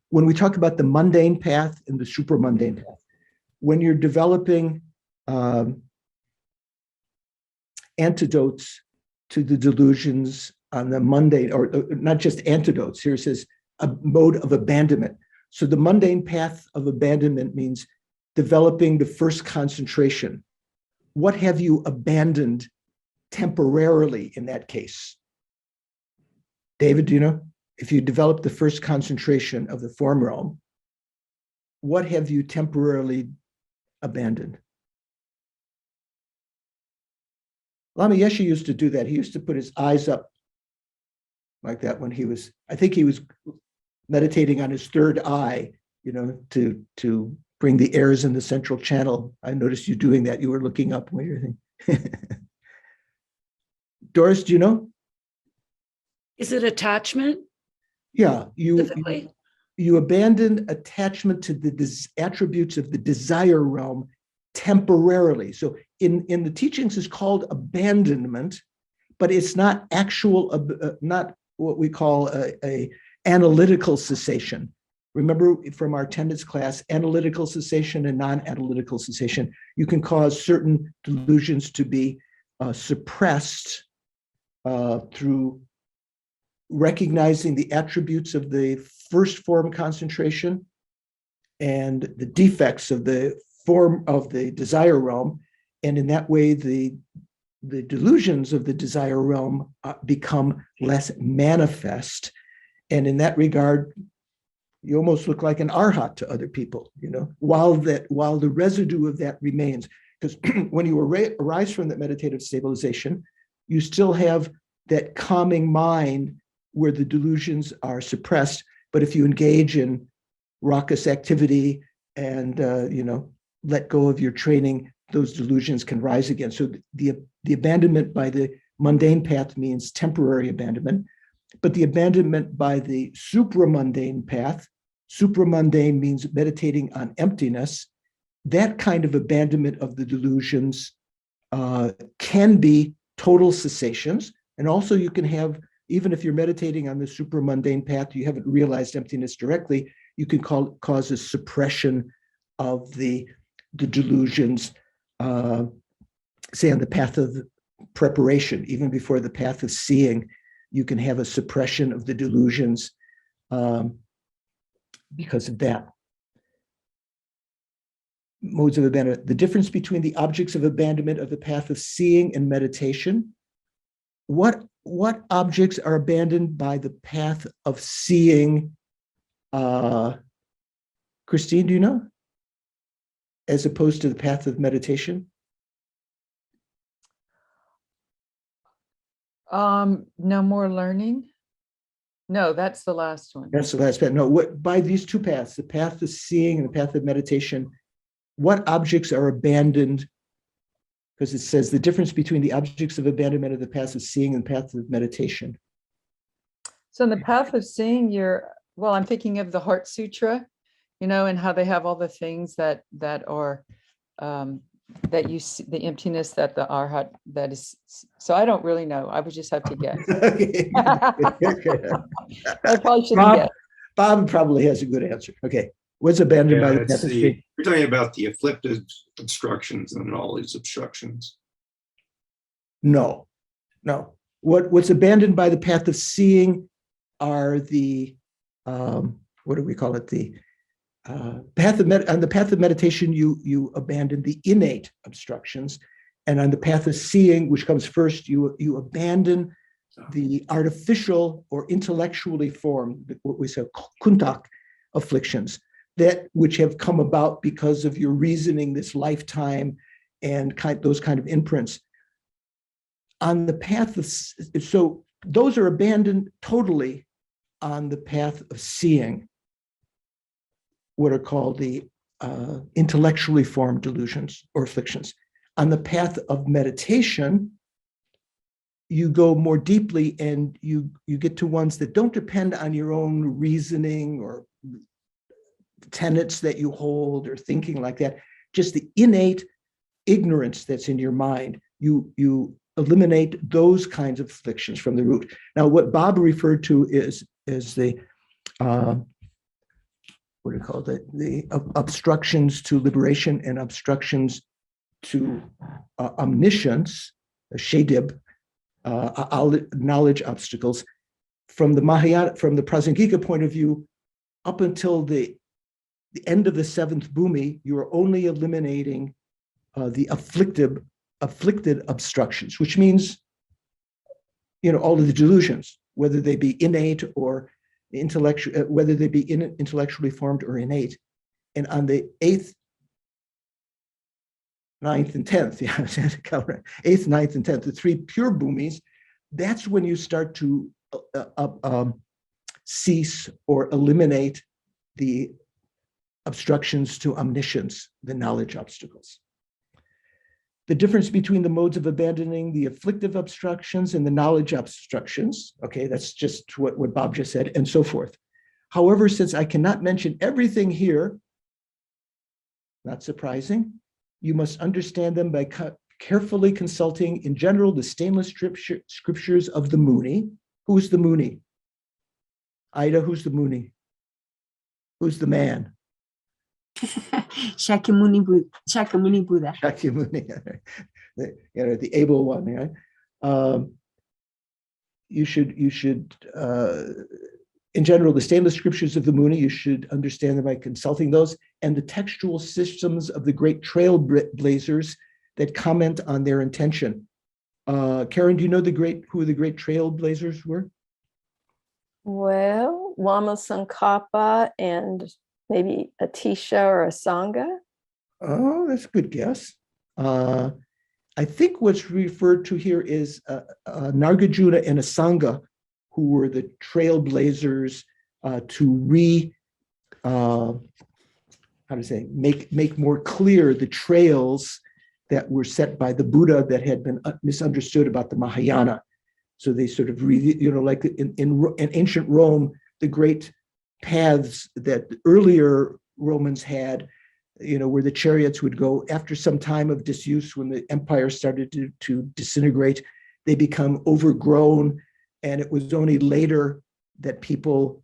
when we talk about the mundane path and the supramundane path, when you're developing antidotes to the delusions on the mundane, or not just antidotes, here it says a mode of abandonment. So the mundane path of abandonment means developing the first concentration. What have you abandoned temporarily in that case? David, do you know? If you develop the first concentration of the form realm, what have you temporarily abandoned? Lama Yeshe used to do that. He used to put his eyes up like that when I think he was meditating on his third eye, to bring the airs in the central channel. I noticed you doing that. You were looking up when you're thinking. Doris, do you know? Is it attachment? Yeah, Specifically? you abandon attachment to the attributes of the desire realm temporarily. So in the teachings is called abandonment, but it's not actual, not what we call a analytical cessation. Remember from our attendance class, analytical cessation and non-analytical cessation. You can cause certain delusions to be suppressed through recognizing the attributes of the first form concentration and the defects of the form of the desire realm. And in that way, the delusions of the desire realm become less manifest. And in that regard, you almost look like an arhat to other people, while the residue of that remains. Because when you arise from that meditative stabilization, you still have that calming mind where the delusions are suppressed. But if you engage in raucous activity and let go of your training, those delusions can rise again. So the abandonment by the mundane path means temporary abandonment, but the abandonment by the supramundane path, supramundane means meditating on emptiness. That kind of abandonment of the delusions can be total cessations. And also you can have, even if you're meditating on the supramundane path, you haven't realized emptiness directly, you can cause a suppression of the delusions, say on the path of preparation, even before the path of seeing, you can have a suppression of the delusions because of that. Modes of abandonment. The difference between the objects of abandonment of the path of seeing and meditation. What objects are abandoned by the path of seeing Christine, do you know? As opposed to the path of meditation? No more learning. No, that's the last one. That's the last path. No, what by these two paths, the path of seeing and the path of meditation, what objects are abandoned? Because it says the difference between the objects of abandonment of the path of seeing and the path of meditation. So in the path of seeing, well, I'm thinking of the Heart Sutra, and how they have all the things that are that you see, the emptiness that the arhat that is. So I don't really know. I would just have to guess. Okay. I probably shouldn't guess. Bob probably has a good answer. Okay. What's abandoned by the path of seeing? We're talking about the afflicted obstructions and all these obstructions. No. What's abandoned by the path of seeing are the what do we call it? The on the path of meditation, you abandon the innate obstructions, and on the path of seeing, which comes first, you abandon the artificial or intellectually formed, what we say kuntak afflictions, that which have come about because of your reasoning this lifetime and those kind of imprints. On the path of, so those are abandoned totally on the path of seeing, what are called the intellectually formed delusions or afflictions. On the path of meditation, you go more deeply and you get to ones that don't depend on your own reasoning or tenets that you hold or thinking like that, just the innate ignorance that's in your mind. You eliminate those kinds of afflictions from the root. Now, what Bob referred to is the what do you call it? The obstructions to liberation and obstructions to omniscience, shedib, knowledge obstacles. From the Mahayana, from the Prasangika point of view, up until the end of the seventh bhumi, you are only eliminating the afflicted obstructions, which means, all of the delusions, whether they be innate or intellectual, whether they be intellectually formed or innate. And on the 8th, 9th, and 10th, 8th, 9th, and 10th, the three pure bhumis, that's when you start to cease or eliminate the obstructions to omniscience, the knowledge obstacles. The difference between the modes of abandoning the afflictive obstructions and the knowledge obstructions, okay, that's just what Bob just said, and so forth. However, since I cannot mention everything here, not surprising, you must understand them by carefully consulting, in general, the stainless scriptures of the Muni. Who's the Muni? Ida, who's the Muni? Who's the man? Shakyamuni Buddha. Shakyamuni, the able one. Yeah? You should, in general, the stainless scriptures of the Muni, you should understand them by consulting those, and the textual systems of the great trailblazers that comment on their intention. Karen, do you know who the great trailblazers were? Well, Lama Tsongkhapa and maybe a Tisha or a Sangha. Oh, that's a good guess. I think what's referred to here is Nargajuna and a Sangha, who were the trailblazers to make more clear the trails that were set by the Buddha that had been misunderstood about the Mahayana. So they sort of, like in ancient Rome, the great paths that earlier Romans had, where the chariots would go after some time of disuse, when the empire started to disintegrate, they become overgrown. And it was only later that people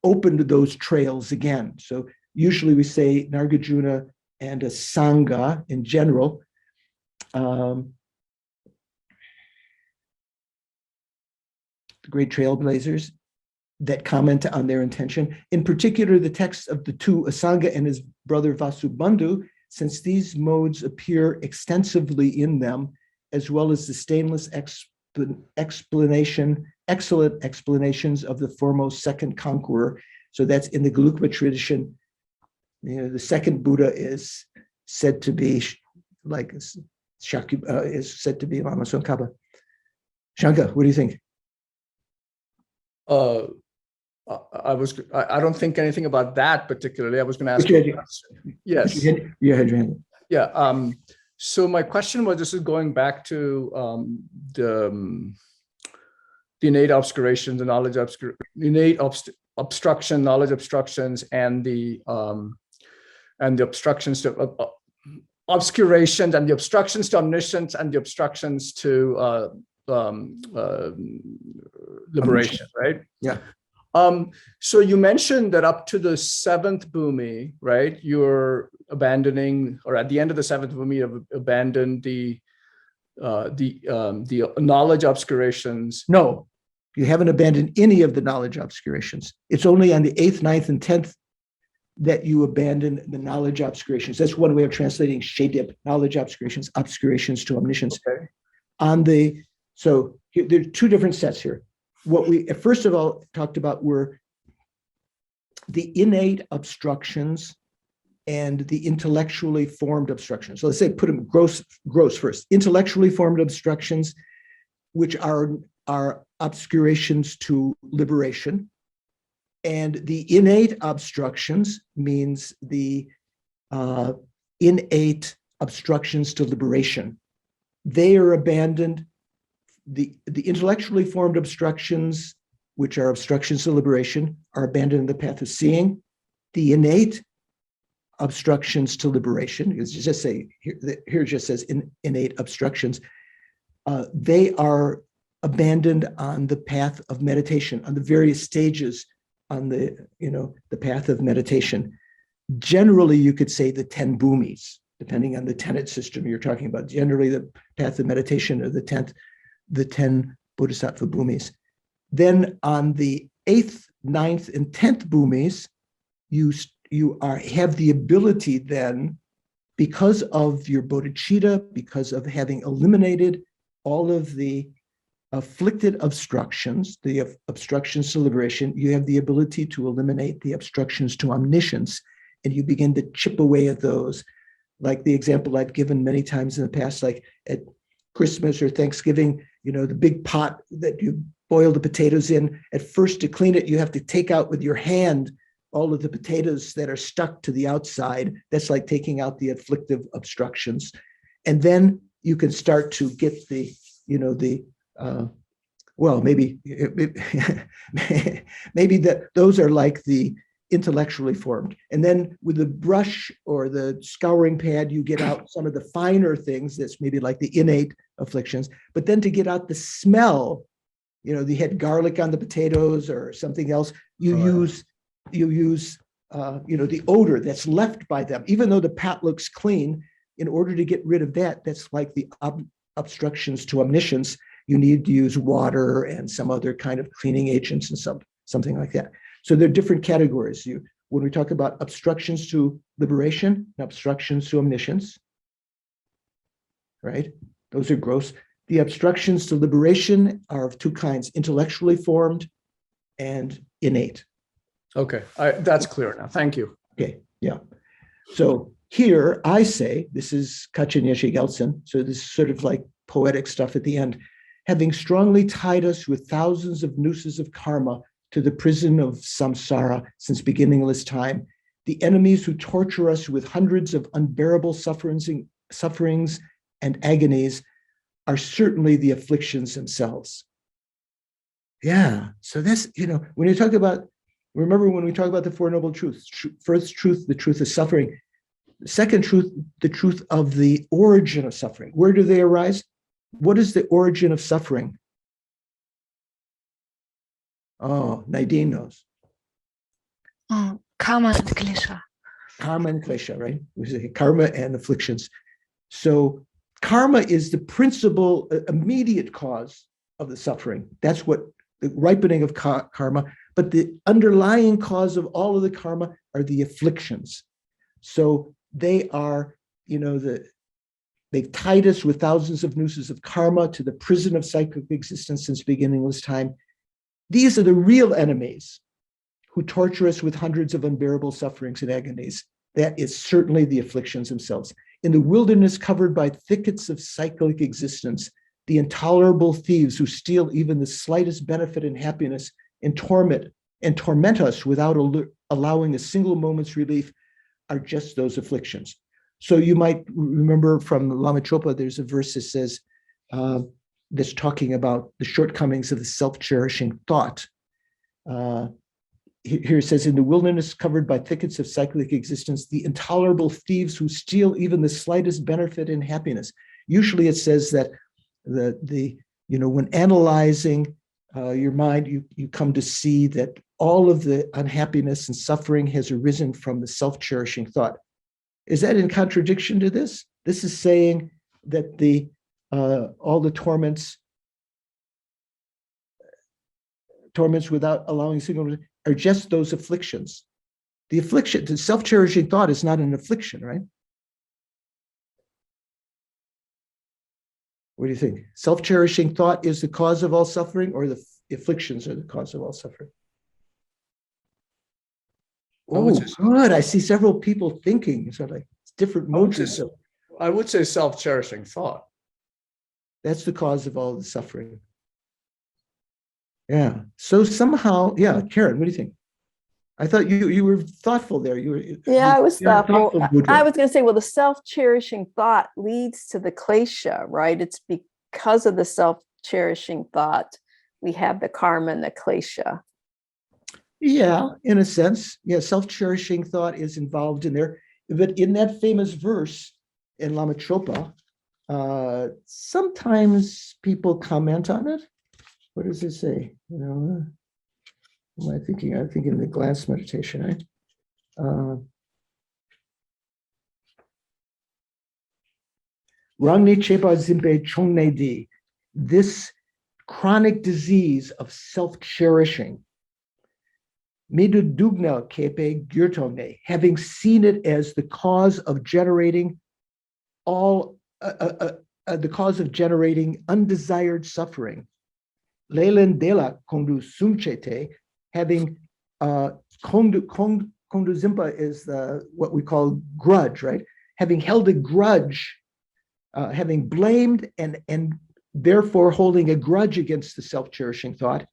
opened those trails again. So usually we say Nargajuna and a Sangha in general. The great trailblazers that comment on their intention. In particular, the texts of the two, Asanga and his brother Vasubandhu, since these modes appear extensively in them, as well as the stainless explanation excellent explanations of the foremost second conqueror. So that's in the Gelugpa tradition. The second Buddha is said to be like Shakya, is said to be Lama Tsongkhapa. Shanka, what do you think? I don't think anything about that particularly. I was going to ask you. Yes. You had your hand. Yeah. So my question was, this is going back to the innate obscurations, the knowledge obstruction, knowledge obstructions, and the obstructions to obscurations, and the obstructions to omniscience, and the obstructions to liberation, right? Yeah. So you mentioned that up to the seventh bhumi, right? You're abandoning, or at the end of the seventh bhumi, you've abandoned the knowledge obscurations. No, you haven't abandoned any of the knowledge obscurations. It's only on the 8th, 9th, and 10th that you abandon the knowledge obscurations. That's one way of translating shedip, knowledge obscurations, obscurations to omniscience. Okay. So here, there are two different sets here. What we first of all talked about were the innate obstructions and the intellectually formed obstructions. So let's say put them gross first. Intellectually formed obstructions, which are obscurations to liberation. And the innate obstructions means the innate obstructions to liberation. They are abandoned. The intellectually formed obstructions, which are obstructions to liberation, are abandoned in the path of seeing. The innate obstructions to liberation, it's just say here it just says innate obstructions, they are abandoned on the path of meditation, on the various stages on the path of meditation. Generally, you could say the 10 bhumis, depending on the tenet system you're talking about. Generally, the path of meditation are the 10 bodhisattva bhumis. Then on the 8th, 9th, and 10th bhumis, you have the ability then, because of your bodhicitta, because of having eliminated all of the afflicted obstructions, the obstructions to liberation, you have the ability to eliminate the obstructions to omniscience, and you begin to chip away at those. Like the example I've given many times in the past, like at Christmas or Thanksgiving, the big pot that you boil the potatoes in, at first to clean it, you have to take out with your hand all of the potatoes that are stuck to the outside. That's like taking out the afflictive obstructions. And then you can start to get maybe that those are like the intellectually formed. And then with the brush or the scouring pad, you get out some of the finer things that's maybe like the innate afflictions. But then to get out the smell, you had garlic on the potatoes or something else, you use the odor that's left by them. Even though the pot looks clean, in order to get rid of that, that's like the obstructions to omniscience, you need to use water and some other kind of cleaning agents and something like that. So there are different categories. When we talk about obstructions to liberation and obstructions to omniscience, right? Those are gross. The obstructions to liberation are of two kinds: intellectually formed and innate. Okay, that's clear now. Thank you. Okay, yeah. So here I say, this is Kachin Yeshe Gelsen, so this is sort of like poetic stuff at the end. Having strongly tied us with thousands of nooses of karma to the prison of samsara since beginningless time, the enemies who torture us with hundreds of unbearable sufferings and agonies are certainly the afflictions themselves. Yeah, so this, when you talk about, remember when we talk about the Four Noble Truths, first truth, the truth of suffering. Second truth, the truth of the origin of suffering. Where do they arise? What is the origin of suffering? Oh, Nadine knows. Karma and klesha. Karma and klesha, right? We say karma and afflictions. So karma is the principal, immediate cause of the suffering. That's what the ripening of karma. But the underlying cause of all of the karma are the afflictions. So they are, they've tied us with thousands of nooses of karma to the prison of cyclic existence since beginningless time. These are the real enemies who torture us with hundreds of unbearable sufferings and agonies. That is certainly the afflictions themselves. In the wilderness covered by thickets of cyclic existence, the intolerable thieves who steal even the slightest benefit and happiness and torment us without allowing a single moment's relief are just those afflictions. So you might remember from Lama Chopa, there's a verse that says, that's talking about the shortcomings of the self-cherishing thought. Here it says, in the wilderness covered by thickets of cyclic existence, the intolerable thieves who steal even the slightest benefit and happiness. Usually it says that when analyzing your mind, you come to see that all of the unhappiness and suffering has arisen from the self-cherishing thought. Is that in contradiction to this? This is saying that all the torments without allowing a single are just those afflictions. The self-cherishing thought is not an affliction, right? What do you think? Self-cherishing thought is the cause of all suffering, or the afflictions are the cause of all suffering? Oh, good. I see several people thinking. So like different modes. I would say self-cherishing thought. That's the cause of all the suffering. Yeah. So somehow, yeah, Karen, what do you think? I thought you were thoughtful there. Yeah, I was thoughtful. Buddha. I was going to say, well, the self-cherishing thought leads to the klesha, right? It's because of the self-cherishing thought we have the karma and the klesha. Yeah, in a sense. Yeah, self-cherishing thought is involved in there. But in that famous verse in Lama Chopa, sometimes people comment on it. What does it say? What am I thinking? I'm thinking the glass meditation, right? Rangni Chepa Zimpe Chongne Di, this chronic disease of self-cherishing, Midu Dugna Kepe Gyurtongne, having seen it as the cause of generating undesired suffering. Lelen Dela Kondu Sumchete, having Kondu Zimpa is what we call grudge, right? Having held a grudge, having blamed and therefore holding a grudge against the self-cherishing thought,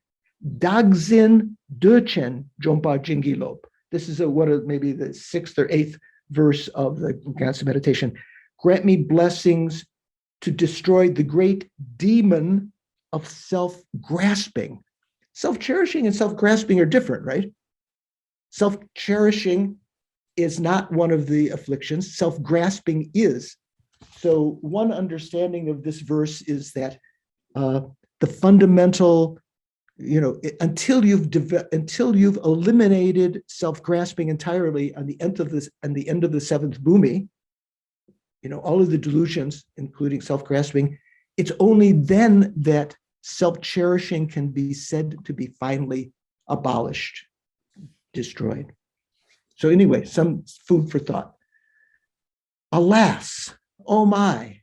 Dagzin Döchen Jompa Jingilop. This is maybe the 6th or 8th verse of the Gansa meditation. Grant me blessings to destroy the great demon of self-grasping. Self-cherishing and self-grasping are different, right? Self-cherishing is not one of the afflictions. Self-grasping is. So one understanding of this verse is that the fundamental, until you've eliminated self-grasping entirely on the end of the 7th bhumi, all of the delusions, including self-grasping, it's only then that self-cherishing can be said to be finally abolished, destroyed. So anyway, some food for thought. Alas, oh my,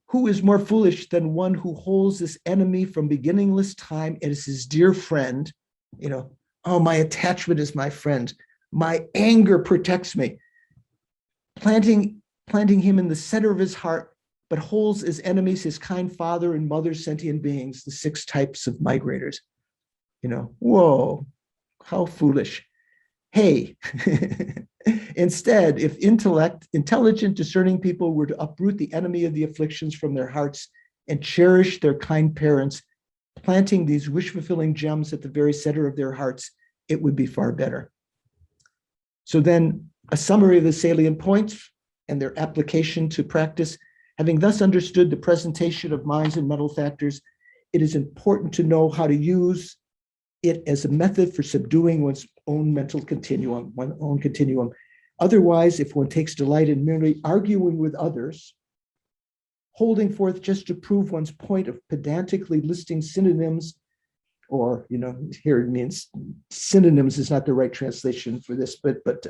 who is more foolish than one who holds this enemy from beginningless time as his dear friend? Oh, my attachment is my friend. My anger protects me. Planting him in the center of his heart, but holds as enemies his kind father and mother sentient beings, the 6 types of migrators. Whoa, how foolish. Hey, instead, if intelligent, discerning people were to uproot the enemy of the afflictions from their hearts and cherish their kind parents, planting these wish-fulfilling gems at the very center of their hearts, it would be far better. So then a summary of the salient points and their application to practice. Having thus understood the presentation of minds and mental factors, it is important to know how to use it as a method for subduing one's own mental continuum, Otherwise, if one takes delight in merely arguing with others, holding forth just to prove one's point of pedantically listing synonyms, or, here it means synonyms is not the right translation for this, but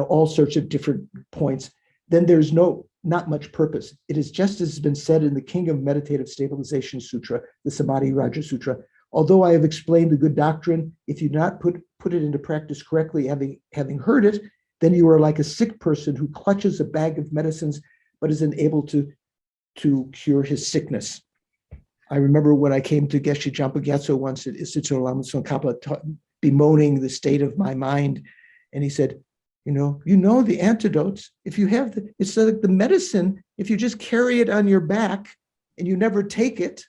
all sorts of different points, then there's not much purpose. It is just as has been said in the King of Meditative Stabilization Sutra, the Samadhi Raja Sutra, Although I have explained the good doctrine, if you do not put it into practice correctly, having heard it, then you are like a sick person who clutches a bag of medicines but is unable to cure his sickness. I remember when I came to Geshe Jampa Gyatso once at Institute Lama Tsongkhapa, bemoaning the state of my mind, and he said, you know the antidotes. If you have it's like the medicine, if you just carry it on your back and you never take it,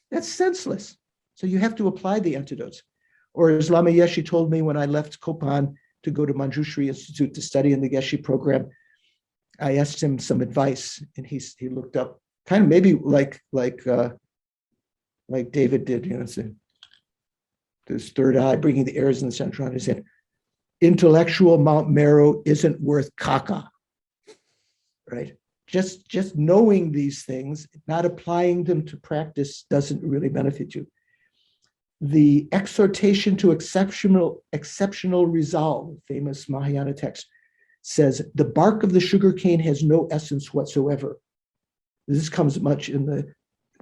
that's senseless. So you have to apply the antidotes. Or as Lama Yeshe told me when I left Kopan to go to Manjushri Institute to study in the Geshe program, I asked him some advice, and he looked up, kind of maybe like David did, this third eye, bringing the airs in the center. He said, intellectual Mount Meru isn't worth caca, right? Just knowing these things, not applying them to practice doesn't really benefit you. The exhortation to exceptional resolve, famous Mahayana text, says the bark of the sugarcane has no essence whatsoever. This comes much in the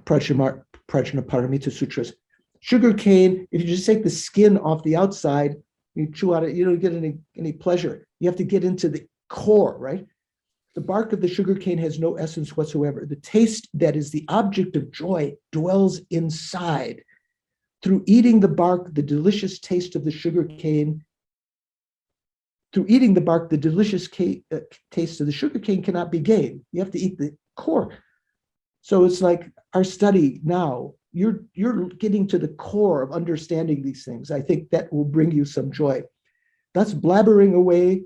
Prajnaparamita Sutras. Sugarcane, if you just take the skin off the outside, you chew out it, you don't get any pleasure. You have to get into the core, right? The bark of the sugarcane has no essence whatsoever. The taste that is the object of joy dwells inside. Through eating the bark, the delicious taste of the sugarcane, taste of the sugarcane cannot be gained. You have to eat the core. So it's like our study now, you're getting to the core of understanding these things. I think that will bring you some joy. Thus, blabbering away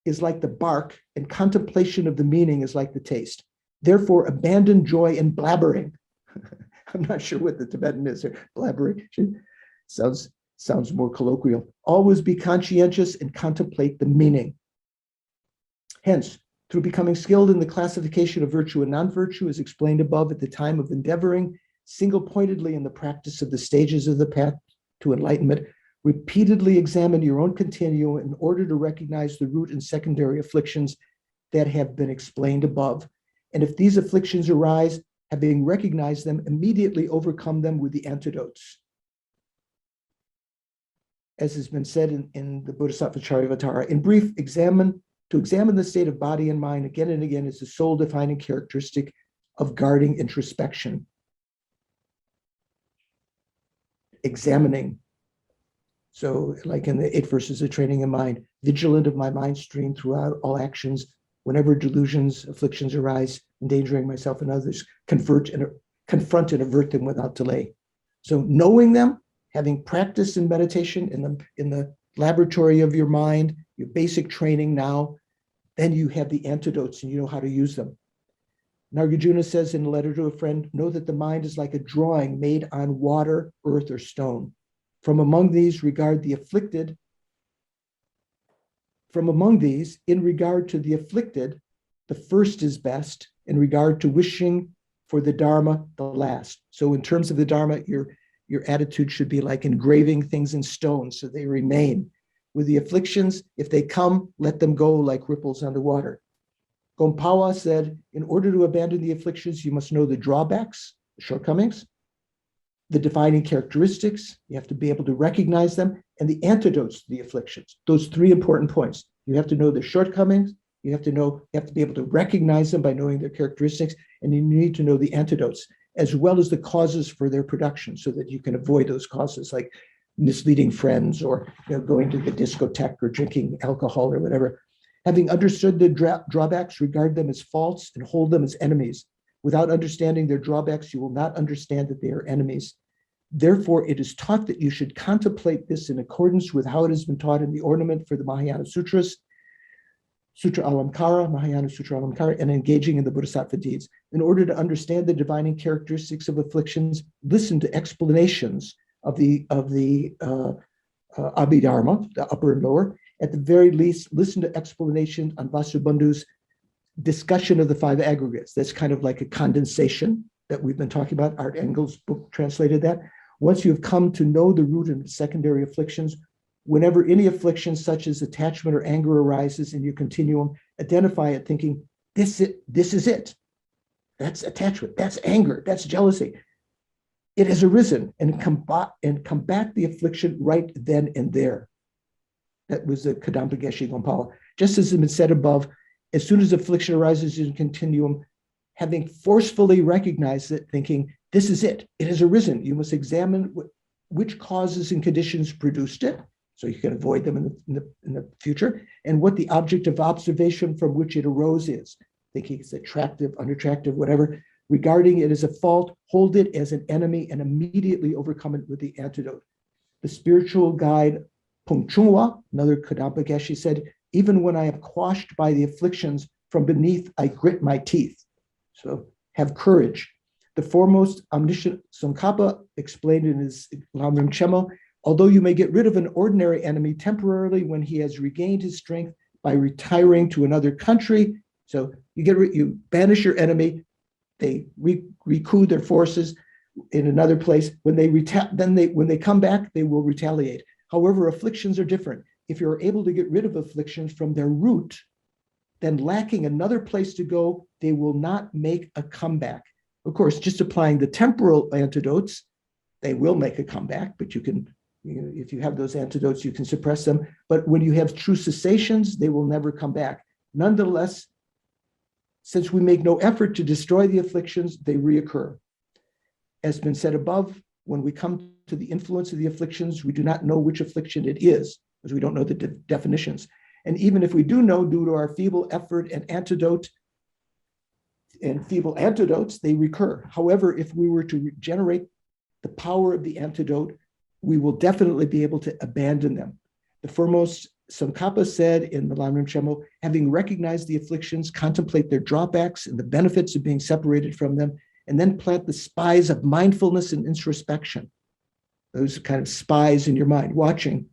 is like the bark, and contemplation of the meaning is like the taste. Therefore, abandon joy in blabbering. I'm not sure what the Tibetan is there. Blabbering sounds more colloquial. Always be conscientious and contemplate the meaning. Hence, through becoming skilled in the classification of virtue and non-virtue, as explained above, at the time of endeavoring single-pointedly in the practice of the stages of the path to enlightenment, repeatedly examine your own continuum in order to recognize the root and secondary afflictions that have been explained above. And if these afflictions arise, having recognized them, immediately overcome them with the antidotes. As has been said in the Bodhisattva Charyavatara. In brief, to examine the state of body and mind again and again is the soul-defining characteristic of guarding introspection. Examining. So like in the 8 verses of training in mind, vigilant of my mind stream throughout all actions, whenever delusions, afflictions arise, endangering myself and others, confront and avert them without delay. So knowing them, having practiced in meditation in the laboratory of your mind, your basic training now, then you have the antidotes and you know how to use them. Nagarjuna says in a letter to a friend, know that the mind is like a drawing made on water, earth, or stone. From among these, regard the afflicted. From among these, in regard to the afflicted, the first is best. In regard to wishing for the Dharma, the last. So in terms of the Dharma, your attitude should be like engraving things in stone so they remain. With the afflictions, if they come, let them go like ripples on the water. Gompawa said, in order to abandon the afflictions, you must know the drawbacks, the shortcomings, the defining characteristics, you have to be able to recognize them, and the antidotes to the afflictions. Those 3 important points. You have to know the shortcomings, you have to be able to recognize them by knowing their characteristics, and you need to know the antidotes, as well as the causes for their production so that you can avoid those causes like misleading friends or going to the discotheque or drinking alcohol or whatever. Having understood the drawbacks, regard them as false and hold them as enemies. Without understanding their drawbacks, you will not understand that they are enemies. Therefore, it is taught that you should contemplate this in accordance with how it has been taught in the ornament for the Mahayana Sutras, Sutra Alamkara, Mahayana Sutra Alamkara, and engaging in the Bodhisattva deeds. In order to understand the defining characteristics of afflictions, listen to explanations of the Abhidharma, the upper and lower. At the very least, listen to explanation on Vasubandhu's discussion of the 5 aggregates. That's kind of like a condensation that we've been talking about. Art Engel's book translated that. Once you have come to know the root and secondary afflictions, whenever any affliction such as attachment or anger arises in your continuum, identify it thinking, this is it. That's attachment, that's anger, that's jealousy. it has arisen, and combat the affliction right then and there. That was the Kadampa Geshe Gompala. Just as has been said above, as soon as affliction arises in continuum, having forcefully recognized it, thinking, this is it, it has arisen. You must examine which causes and conditions produced it, so you can avoid them in the future, and what the object of observation from which it arose is. Thinking it's attractive, unattractive, whatever. Regarding it as a fault, hold it as an enemy and immediately overcome it with the antidote. The spiritual guide Pung Chungwa, another Kadampa Geshe, said, even when I am quashed by the afflictions from beneath, I grit my teeth. So have courage. The foremost omniscient Tsongkhapa explained in his Lamrim Chemo, although you may get rid of an ordinary enemy temporarily when he has regained his strength by retiring to another country. So you banish your enemy, they recoup their forces in another place. When they come back, they will retaliate. However, afflictions are different. If you're able to get rid of afflictions from their root, then lacking another place to go, they will not make a comeback. Of course, just applying the temporal antidotes, they will make a comeback, but you can, if you have those antidotes, you can suppress them. But when you have true cessations, they will never come back. Nonetheless, since we make no effort to destroy the afflictions, they reoccur. As been said above, when we come to the influence of the afflictions, we do not know which affliction it is, because we don't know the definitions. And even if we do know, due to our feeble effort and feeble antidotes, they recur. However, if we were to regenerate the power of the antidote, we will definitely be able to abandon them. The foremost Tsongkhapa said in the Lamrim Chemo, having recognized the afflictions, contemplate their drawbacks and the benefits of being separated from them, and then plant the spies of mindfulness and introspection. Those kind of spies in your mind, watching.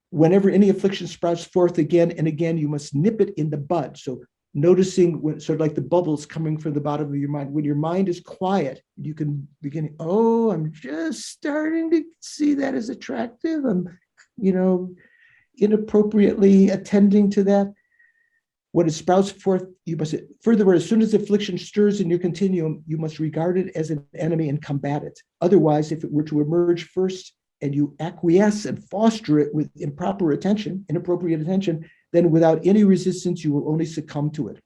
Whenever any affliction sprouts forth again and again, you must nip it in the bud. So noticing when, sort of like the bubbles coming from the bottom of your mind. When your mind is quiet, you can begin, oh, I'm just starting to see that as attractive. I'm, inappropriately attending to that. When it sprouts forth, you must, furthermore, as soon as affliction stirs in your continuum, you must regard it as an enemy and combat it. Otherwise, if it were to emerge first and you acquiesce and foster it with inappropriate attention, then without any resistance, you will only succumb to it.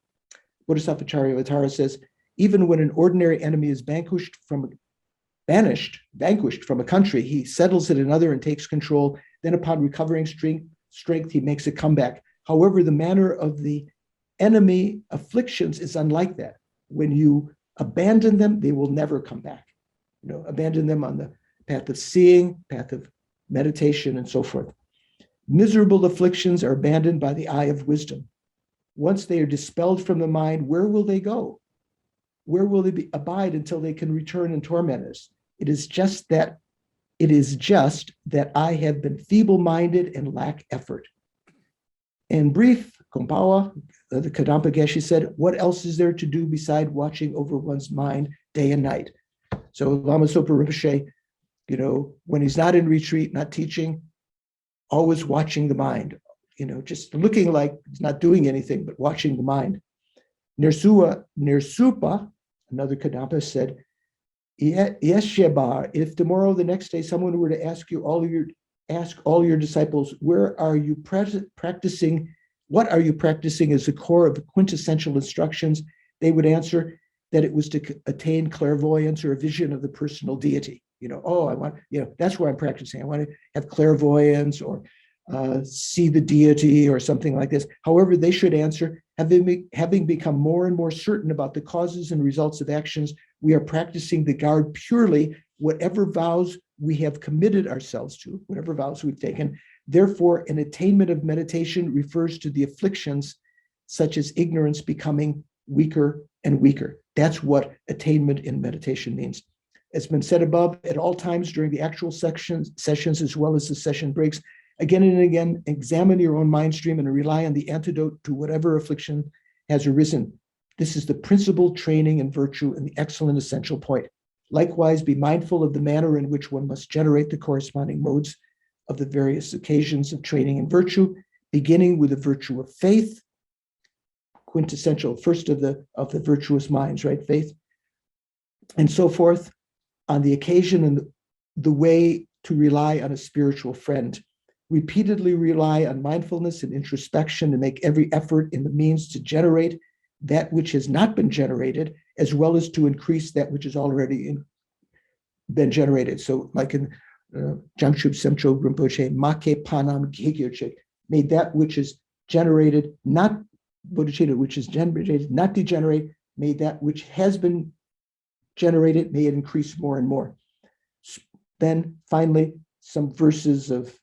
Bodhisattva Charyavatara says, even when an ordinary enemy is vanquished from a country, he settles in another and takes control. Then upon recovering strength, he makes a comeback. However, the manner of the enemy afflictions is unlike that. When you abandon them, they will never come back. Abandon them on the path of seeing, path of meditation, and so forth. Miserable afflictions are abandoned by the eye of wisdom. Once they are dispelled from the mind, where will they go? Where will they abide until they can return and torment us? It is just that I have been feeble-minded and lack effort. In brief, Gompawa, the Kadampa Geshe, said, what else is there to do beside watching over one's mind day and night? So Lama Zopa Rinpoche, when he's not in retreat, not teaching, always watching the mind, just looking like he's not doing anything, but watching the mind. Nirsupa, another Kadampa, said, yes, Shebar, if tomorrow, the next day, someone were to ask all your disciples, where are you practicing? What are you practicing as the core of the quintessential instructions? They would answer that it was to attain clairvoyance or a vision of the personal deity. I want, that's where I'm practicing. I want to have clairvoyance or see the deity or something like this. However, they should answer, having become more and more certain about the causes and results of actions, we are practicing the guard purely, whatever vows we have committed ourselves to, whatever vows we've taken. Therefore, an attainment of meditation refers to the afflictions such as ignorance becoming weaker and weaker. That's what attainment in meditation means. As been said above, at all times during the actual sessions as well as the session breaks, again and again, examine your own mind stream and rely on the antidote to whatever affliction has arisen. This is the principal training in virtue and the excellent essential point. Likewise, be mindful of the manner in which one must generate the corresponding modes of the various occasions of training in virtue, beginning with the virtue of faith, quintessential, first of the virtuous minds, right? Faith, and so forth. On the occasion and the way to rely on a spiritual friend, repeatedly rely on mindfulness and introspection to make every effort in the means to generate that which has not been generated, as well as to increase that which has already been generated. So like in Jangchub Semcho Rinpoche, Make Panam Gyegyurche, may that which is generated, not bodhicitta, which is generated, not degenerate, may that which has been generated, may it increase more and more. Then finally, some verses of,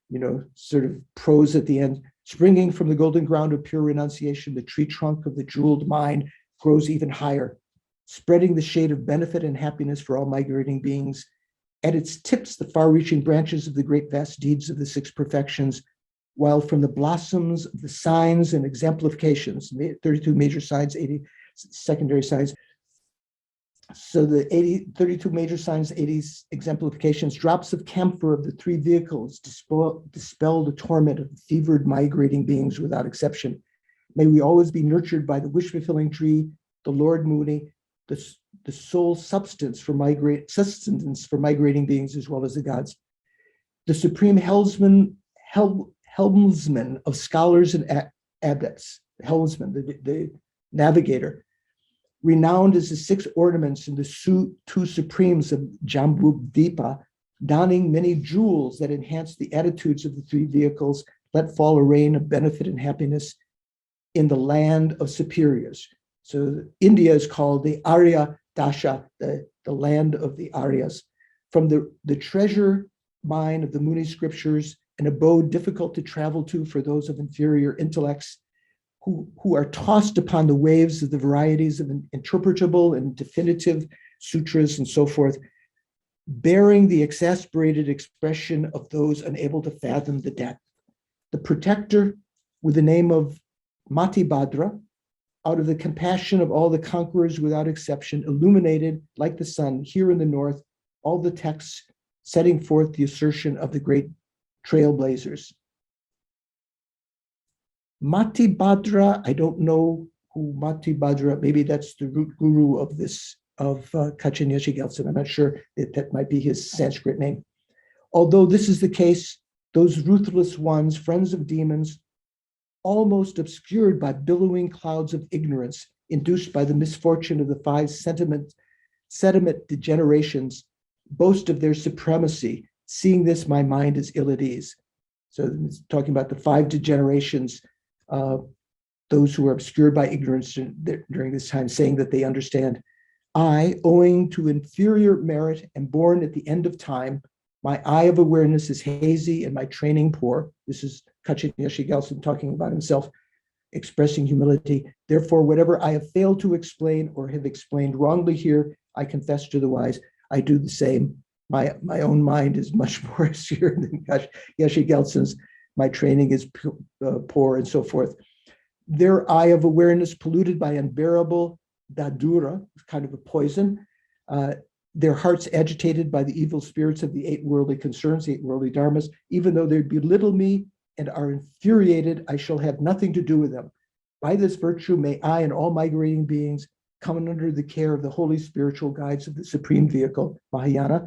sort of prose at the end. Springing from the golden ground of pure renunciation, the tree trunk of the jeweled mind grows even higher, spreading the shade of benefit and happiness for all migrating beings. At its tips, the far-reaching branches of the great vast deeds of the six perfections, while from the blossoms of the signs and exemplifications, 32 major signs, 80 secondary signs. So the 32 major signs, 80 exemplifications, drops of camphor of the three vehicles dispel the torment of the fevered migrating beings without exception. May we always be nurtured by the wish-fulfilling tree, the Lord Muni, the sole substance for migrating beings as well as the gods. The supreme helmsman of scholars and adepts, the helmsman, the navigator, renowned as the six ornaments in the two supremes of Jambudvipa, donning many jewels that enhance the attitudes of the three vehicles, let fall a rain of benefit and happiness in the land of superiors. So India is called the Arya Dasha, the land of the Aryas. From the treasure mine of the Muni scriptures, an abode difficult to travel to for those of inferior intellects, who are tossed upon the waves of the varieties of interpretable and definitive sutras and so forth, bearing the exasperated expression of those unable to fathom the depth. The protector, with the name of Matibhadra, out of the compassion of all the conquerors without exception, illuminated like the sun here in the north, all the texts setting forth the assertion of the great trailblazers. Matibhadra, I don't know who Matibhadra, maybe that's the root guru of Kachin Yeshe Gelsen. I'm not sure if that might be his Sanskrit name. Although this is the case, those ruthless ones, friends of demons, almost obscured by billowing clouds of ignorance, induced by the misfortune of the five sediment degenerations, boast of their supremacy. Seeing this, my mind is ill at ease. So it's talking about the five degenerations, those who are obscured by ignorance during this time, saying that they understand. I, owing to inferior merit, am born at the end of time. My eye of awareness is hazy and my training poor. This is Kachin Yeshe Gelsen talking about himself, expressing humility. Therefore, whatever I have failed to explain or have explained wrongly here, I confess to the wise. I do the same. My own mind is much more obscure than Yeshe Gelsen's. My training is poor and so forth. Their eye of awareness polluted by unbearable dadura, kind of a poison. Their hearts agitated by the evil spirits of the eight worldly concerns, the eight worldly dharmas. Even though they belittle me and are infuriated, I shall have nothing to do with them. By this virtue, may I and all migrating beings come under the care of the holy spiritual guides of the supreme vehicle, Mahayana,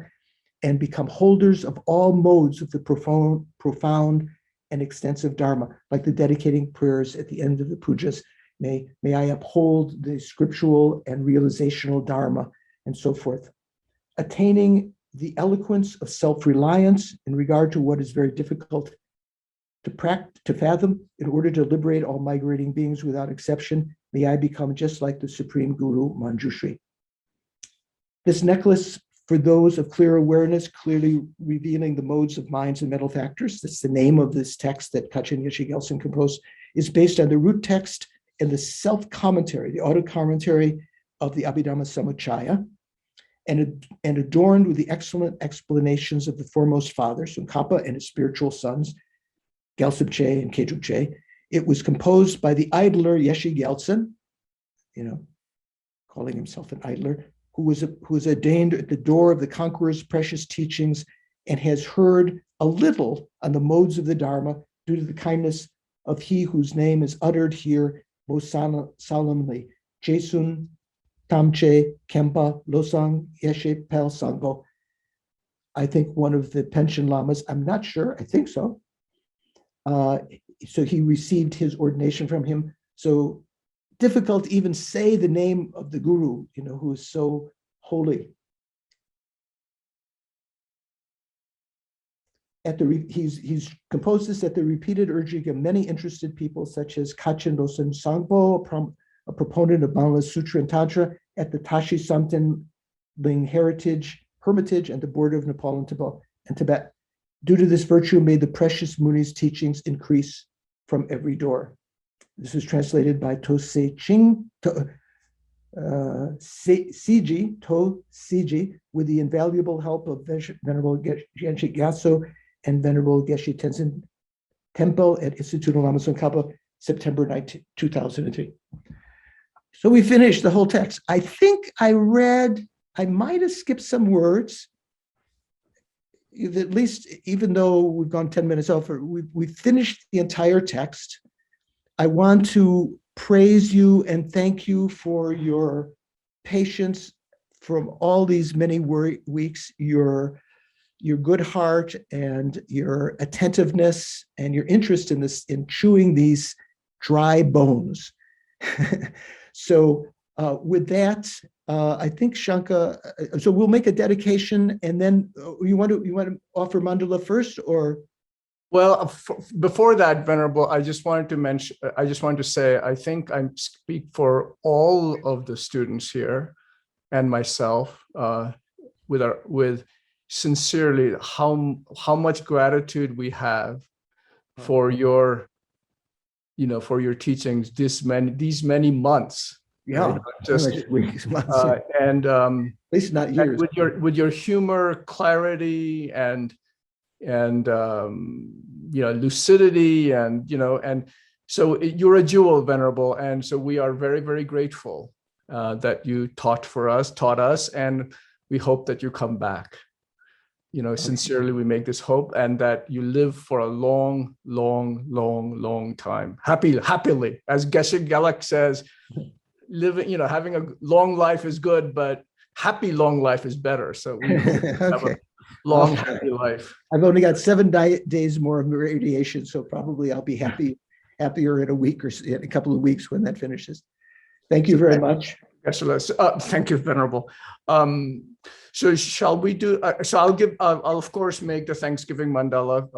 and become holders of all modes of the profound and extensive dharma, like the dedicating prayers at the end of the pujas. May I uphold the scriptural and realizational dharma, and so forth. Attaining the eloquence of self-reliance in regard to what is very difficult to fathom in order to liberate all migrating beings without exception, may I become just like the Supreme Guru Manjushri. This necklace for those of clear awareness, clearly revealing the modes of minds and mental factors, that's the name of this text that Kachin Yeshe Gelsen composed, is based on the root text and the self-commentary, the auto-commentary of the Abhidhamma Samuccaya, and adorned with the excellent explanations of the foremost fathers, Tsongkhapa and his spiritual sons, Gyaltsab-che and Kejub-che. It was composed by the idler Yeshe Gelsen, calling himself an idler, who was ordained at the door of the conqueror's precious teachings and has heard a little on the modes of the Dharma due to the kindness of he whose name is uttered here most solemnly, Jesun, Tamche, Kempa, Losang, Yeshe, Pel, Sangpo. I think one of the pension lamas, I'm not sure, I think so. So he received his ordination from him. So difficult to even say the name of the guru, who is so holy. He's composed this at the repeated urging of many interested people, such as Kachin Dosen Sangpo, a proponent of Bangla Sutra and Tantra, at the Tashi Samten Ling Hermitage, and the border of Nepal and Tibet. Due to this virtue, may the precious Muni's teachings increase from every door. This is translated by To Se Ching, Siji, with the invaluable help of Venerable Gyaltsab Gyatso and Venerable Geshe Tenzin Temple at Institute of Lama Tsongkhapa, September 19, 2003. So we finished the whole text. I think I might have skipped some words. At least, even though we've gone 10 minutes over, we finished the entire text. I want to praise you and thank you for your patience from all these many weeks, your good heart and your attentiveness and your interest in chewing these dry bones. So with that, I think Shanka, so we'll make a dedication, and then you want to offer mandala first, or? Well, before that, Venerable, I just wanted to say, I think I speak for all of the students here and myself with sincerely how much gratitude we have for your teachings these many months. Yeah, right? Just weeks, months, and at least not years. With your humor, clarity, and lucidity, and so you're a jewel, Venerable, and so we are very, very grateful that you taught us, and we hope that you come back. Sincerely, we make this hope, and that you live for a long, long, long, long time. Happily, as Geshe Gelek says, having a long life is good, but happy long life is better. So we have a long, happy life. I've only got 7 days more of radiation, so probably I'll be happier in a week or in a couple of weeks when that finishes. Thank you very much. Thank you, Venerable. So shall we do? I'll of course make the Thanksgiving mandala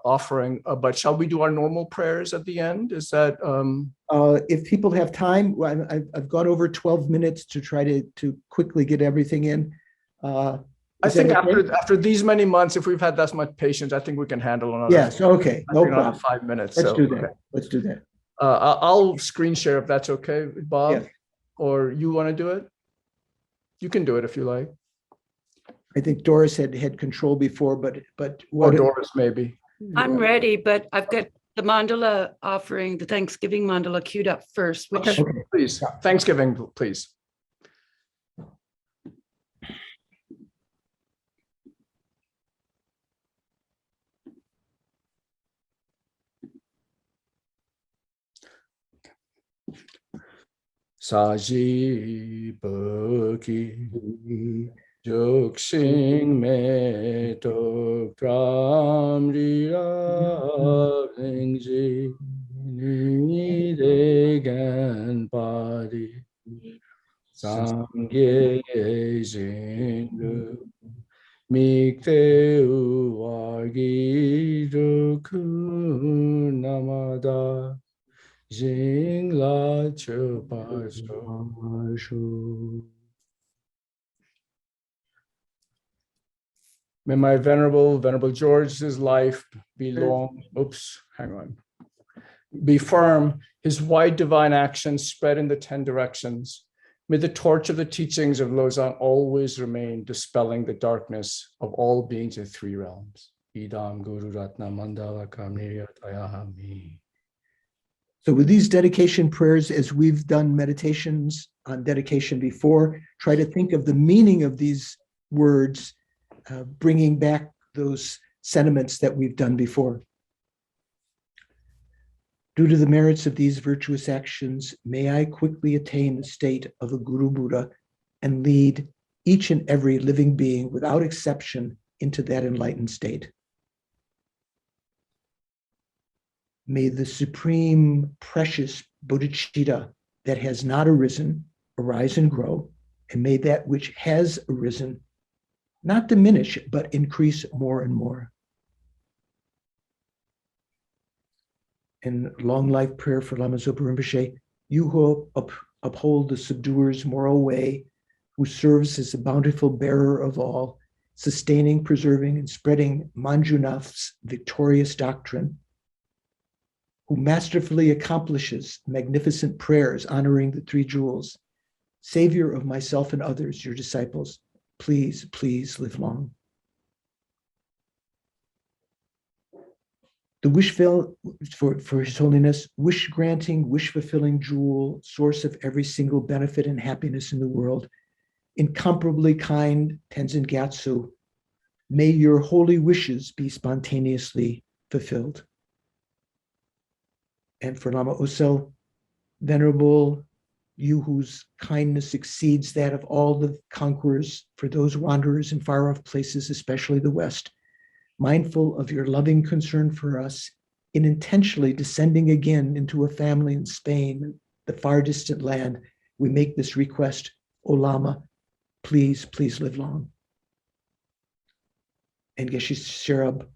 offering, but shall we do our normal prayers at the end? Is that? If people have time, I've gone over 12 minutes to try to quickly get everything in. I think after these many months, if we've had that much patience, I think we can handle another. Yes. Okay. No problem. 5 minutes. Let's do that. Let's do that. I'll screen share if that's okay, Bob. Yes. Or you want to do it? You can do it if you like. I think Doris had control before, but or Doris maybe. I'm ready, but I've got the mandala offering, the Thanksgiving mandala queued up first. Which Okay, please. Thanksgiving, please. Saji Baki Joksing Me To Kram Rira Lingji Ni Degan Padi Sangye Jingu Mikte Uwagi Joku Namada Jingla Chupashu. May my Venerable George's life be long, be firm, his wide divine actions spread in the 10 directions. May the torch of the teachings of Losang always remain, dispelling the darkness of all beings in 3 realms. Idam Guru Ratna Mandala Kamniya Tayahami. So with these dedication prayers, as we've done meditations on dedication before, try to think of the meaning of these words, bringing back those sentiments that we've done before. Due to the merits of these virtuous actions, may I quickly attain the state of a Guru Buddha and lead each and every living being without exception into that enlightened state. May the supreme precious bodhicitta that has not arisen arise and grow, and may that which has arisen not diminish, but increase more and more. And long life prayer for Lama Zopa Rinpoche, you who uphold the subduer's moral way, who serves as the bountiful bearer of all, sustaining, preserving, and spreading Manjunath's victorious doctrine, who masterfully accomplishes magnificent prayers honoring the three jewels, Savior of myself and others, your disciples, please, please live long. The wish for His Holiness, wish-granting, wish-fulfilling jewel, source of every single benefit and happiness in the world, incomparably kind Tenzin Gyatso, may your holy wishes be spontaneously fulfilled. And for Lama Osel, Venerable, you whose kindness exceeds that of all the conquerors, for those wanderers in far-off places, especially the West, mindful of your loving concern for us in intentionally descending again into a family in Spain, the far distant land, we make this request, O Lama, please, please live long. And Geshe Sherab,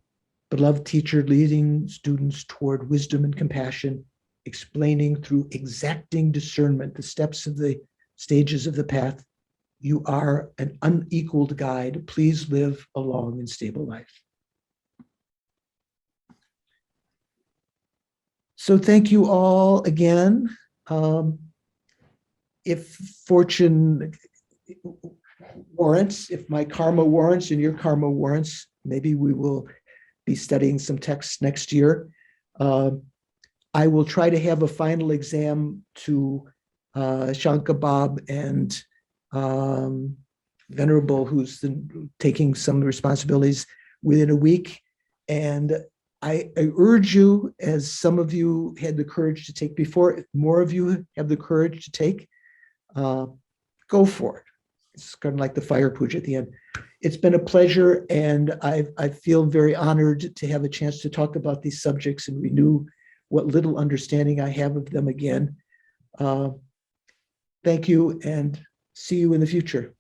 beloved teacher leading students toward wisdom and compassion, explaining through exacting discernment the steps of the stages of the path. You are an unequaled guide. Please live a long and stable life. So thank you all again. If fortune warrants, if my karma warrants and your karma warrants, maybe we will be studying some texts next year. I will try to have a final exam to Shankar and Venerable, who's taking some responsibilities, within a week. And I urge you, as some of you had the courage to take before, if more of you have the courage to take, go for it. It's kind of like the fire puja at the end. It's been a pleasure, and I feel very honored to have a chance to talk about these subjects and renew what little understanding I have of them again. Thank you, and see you in the future.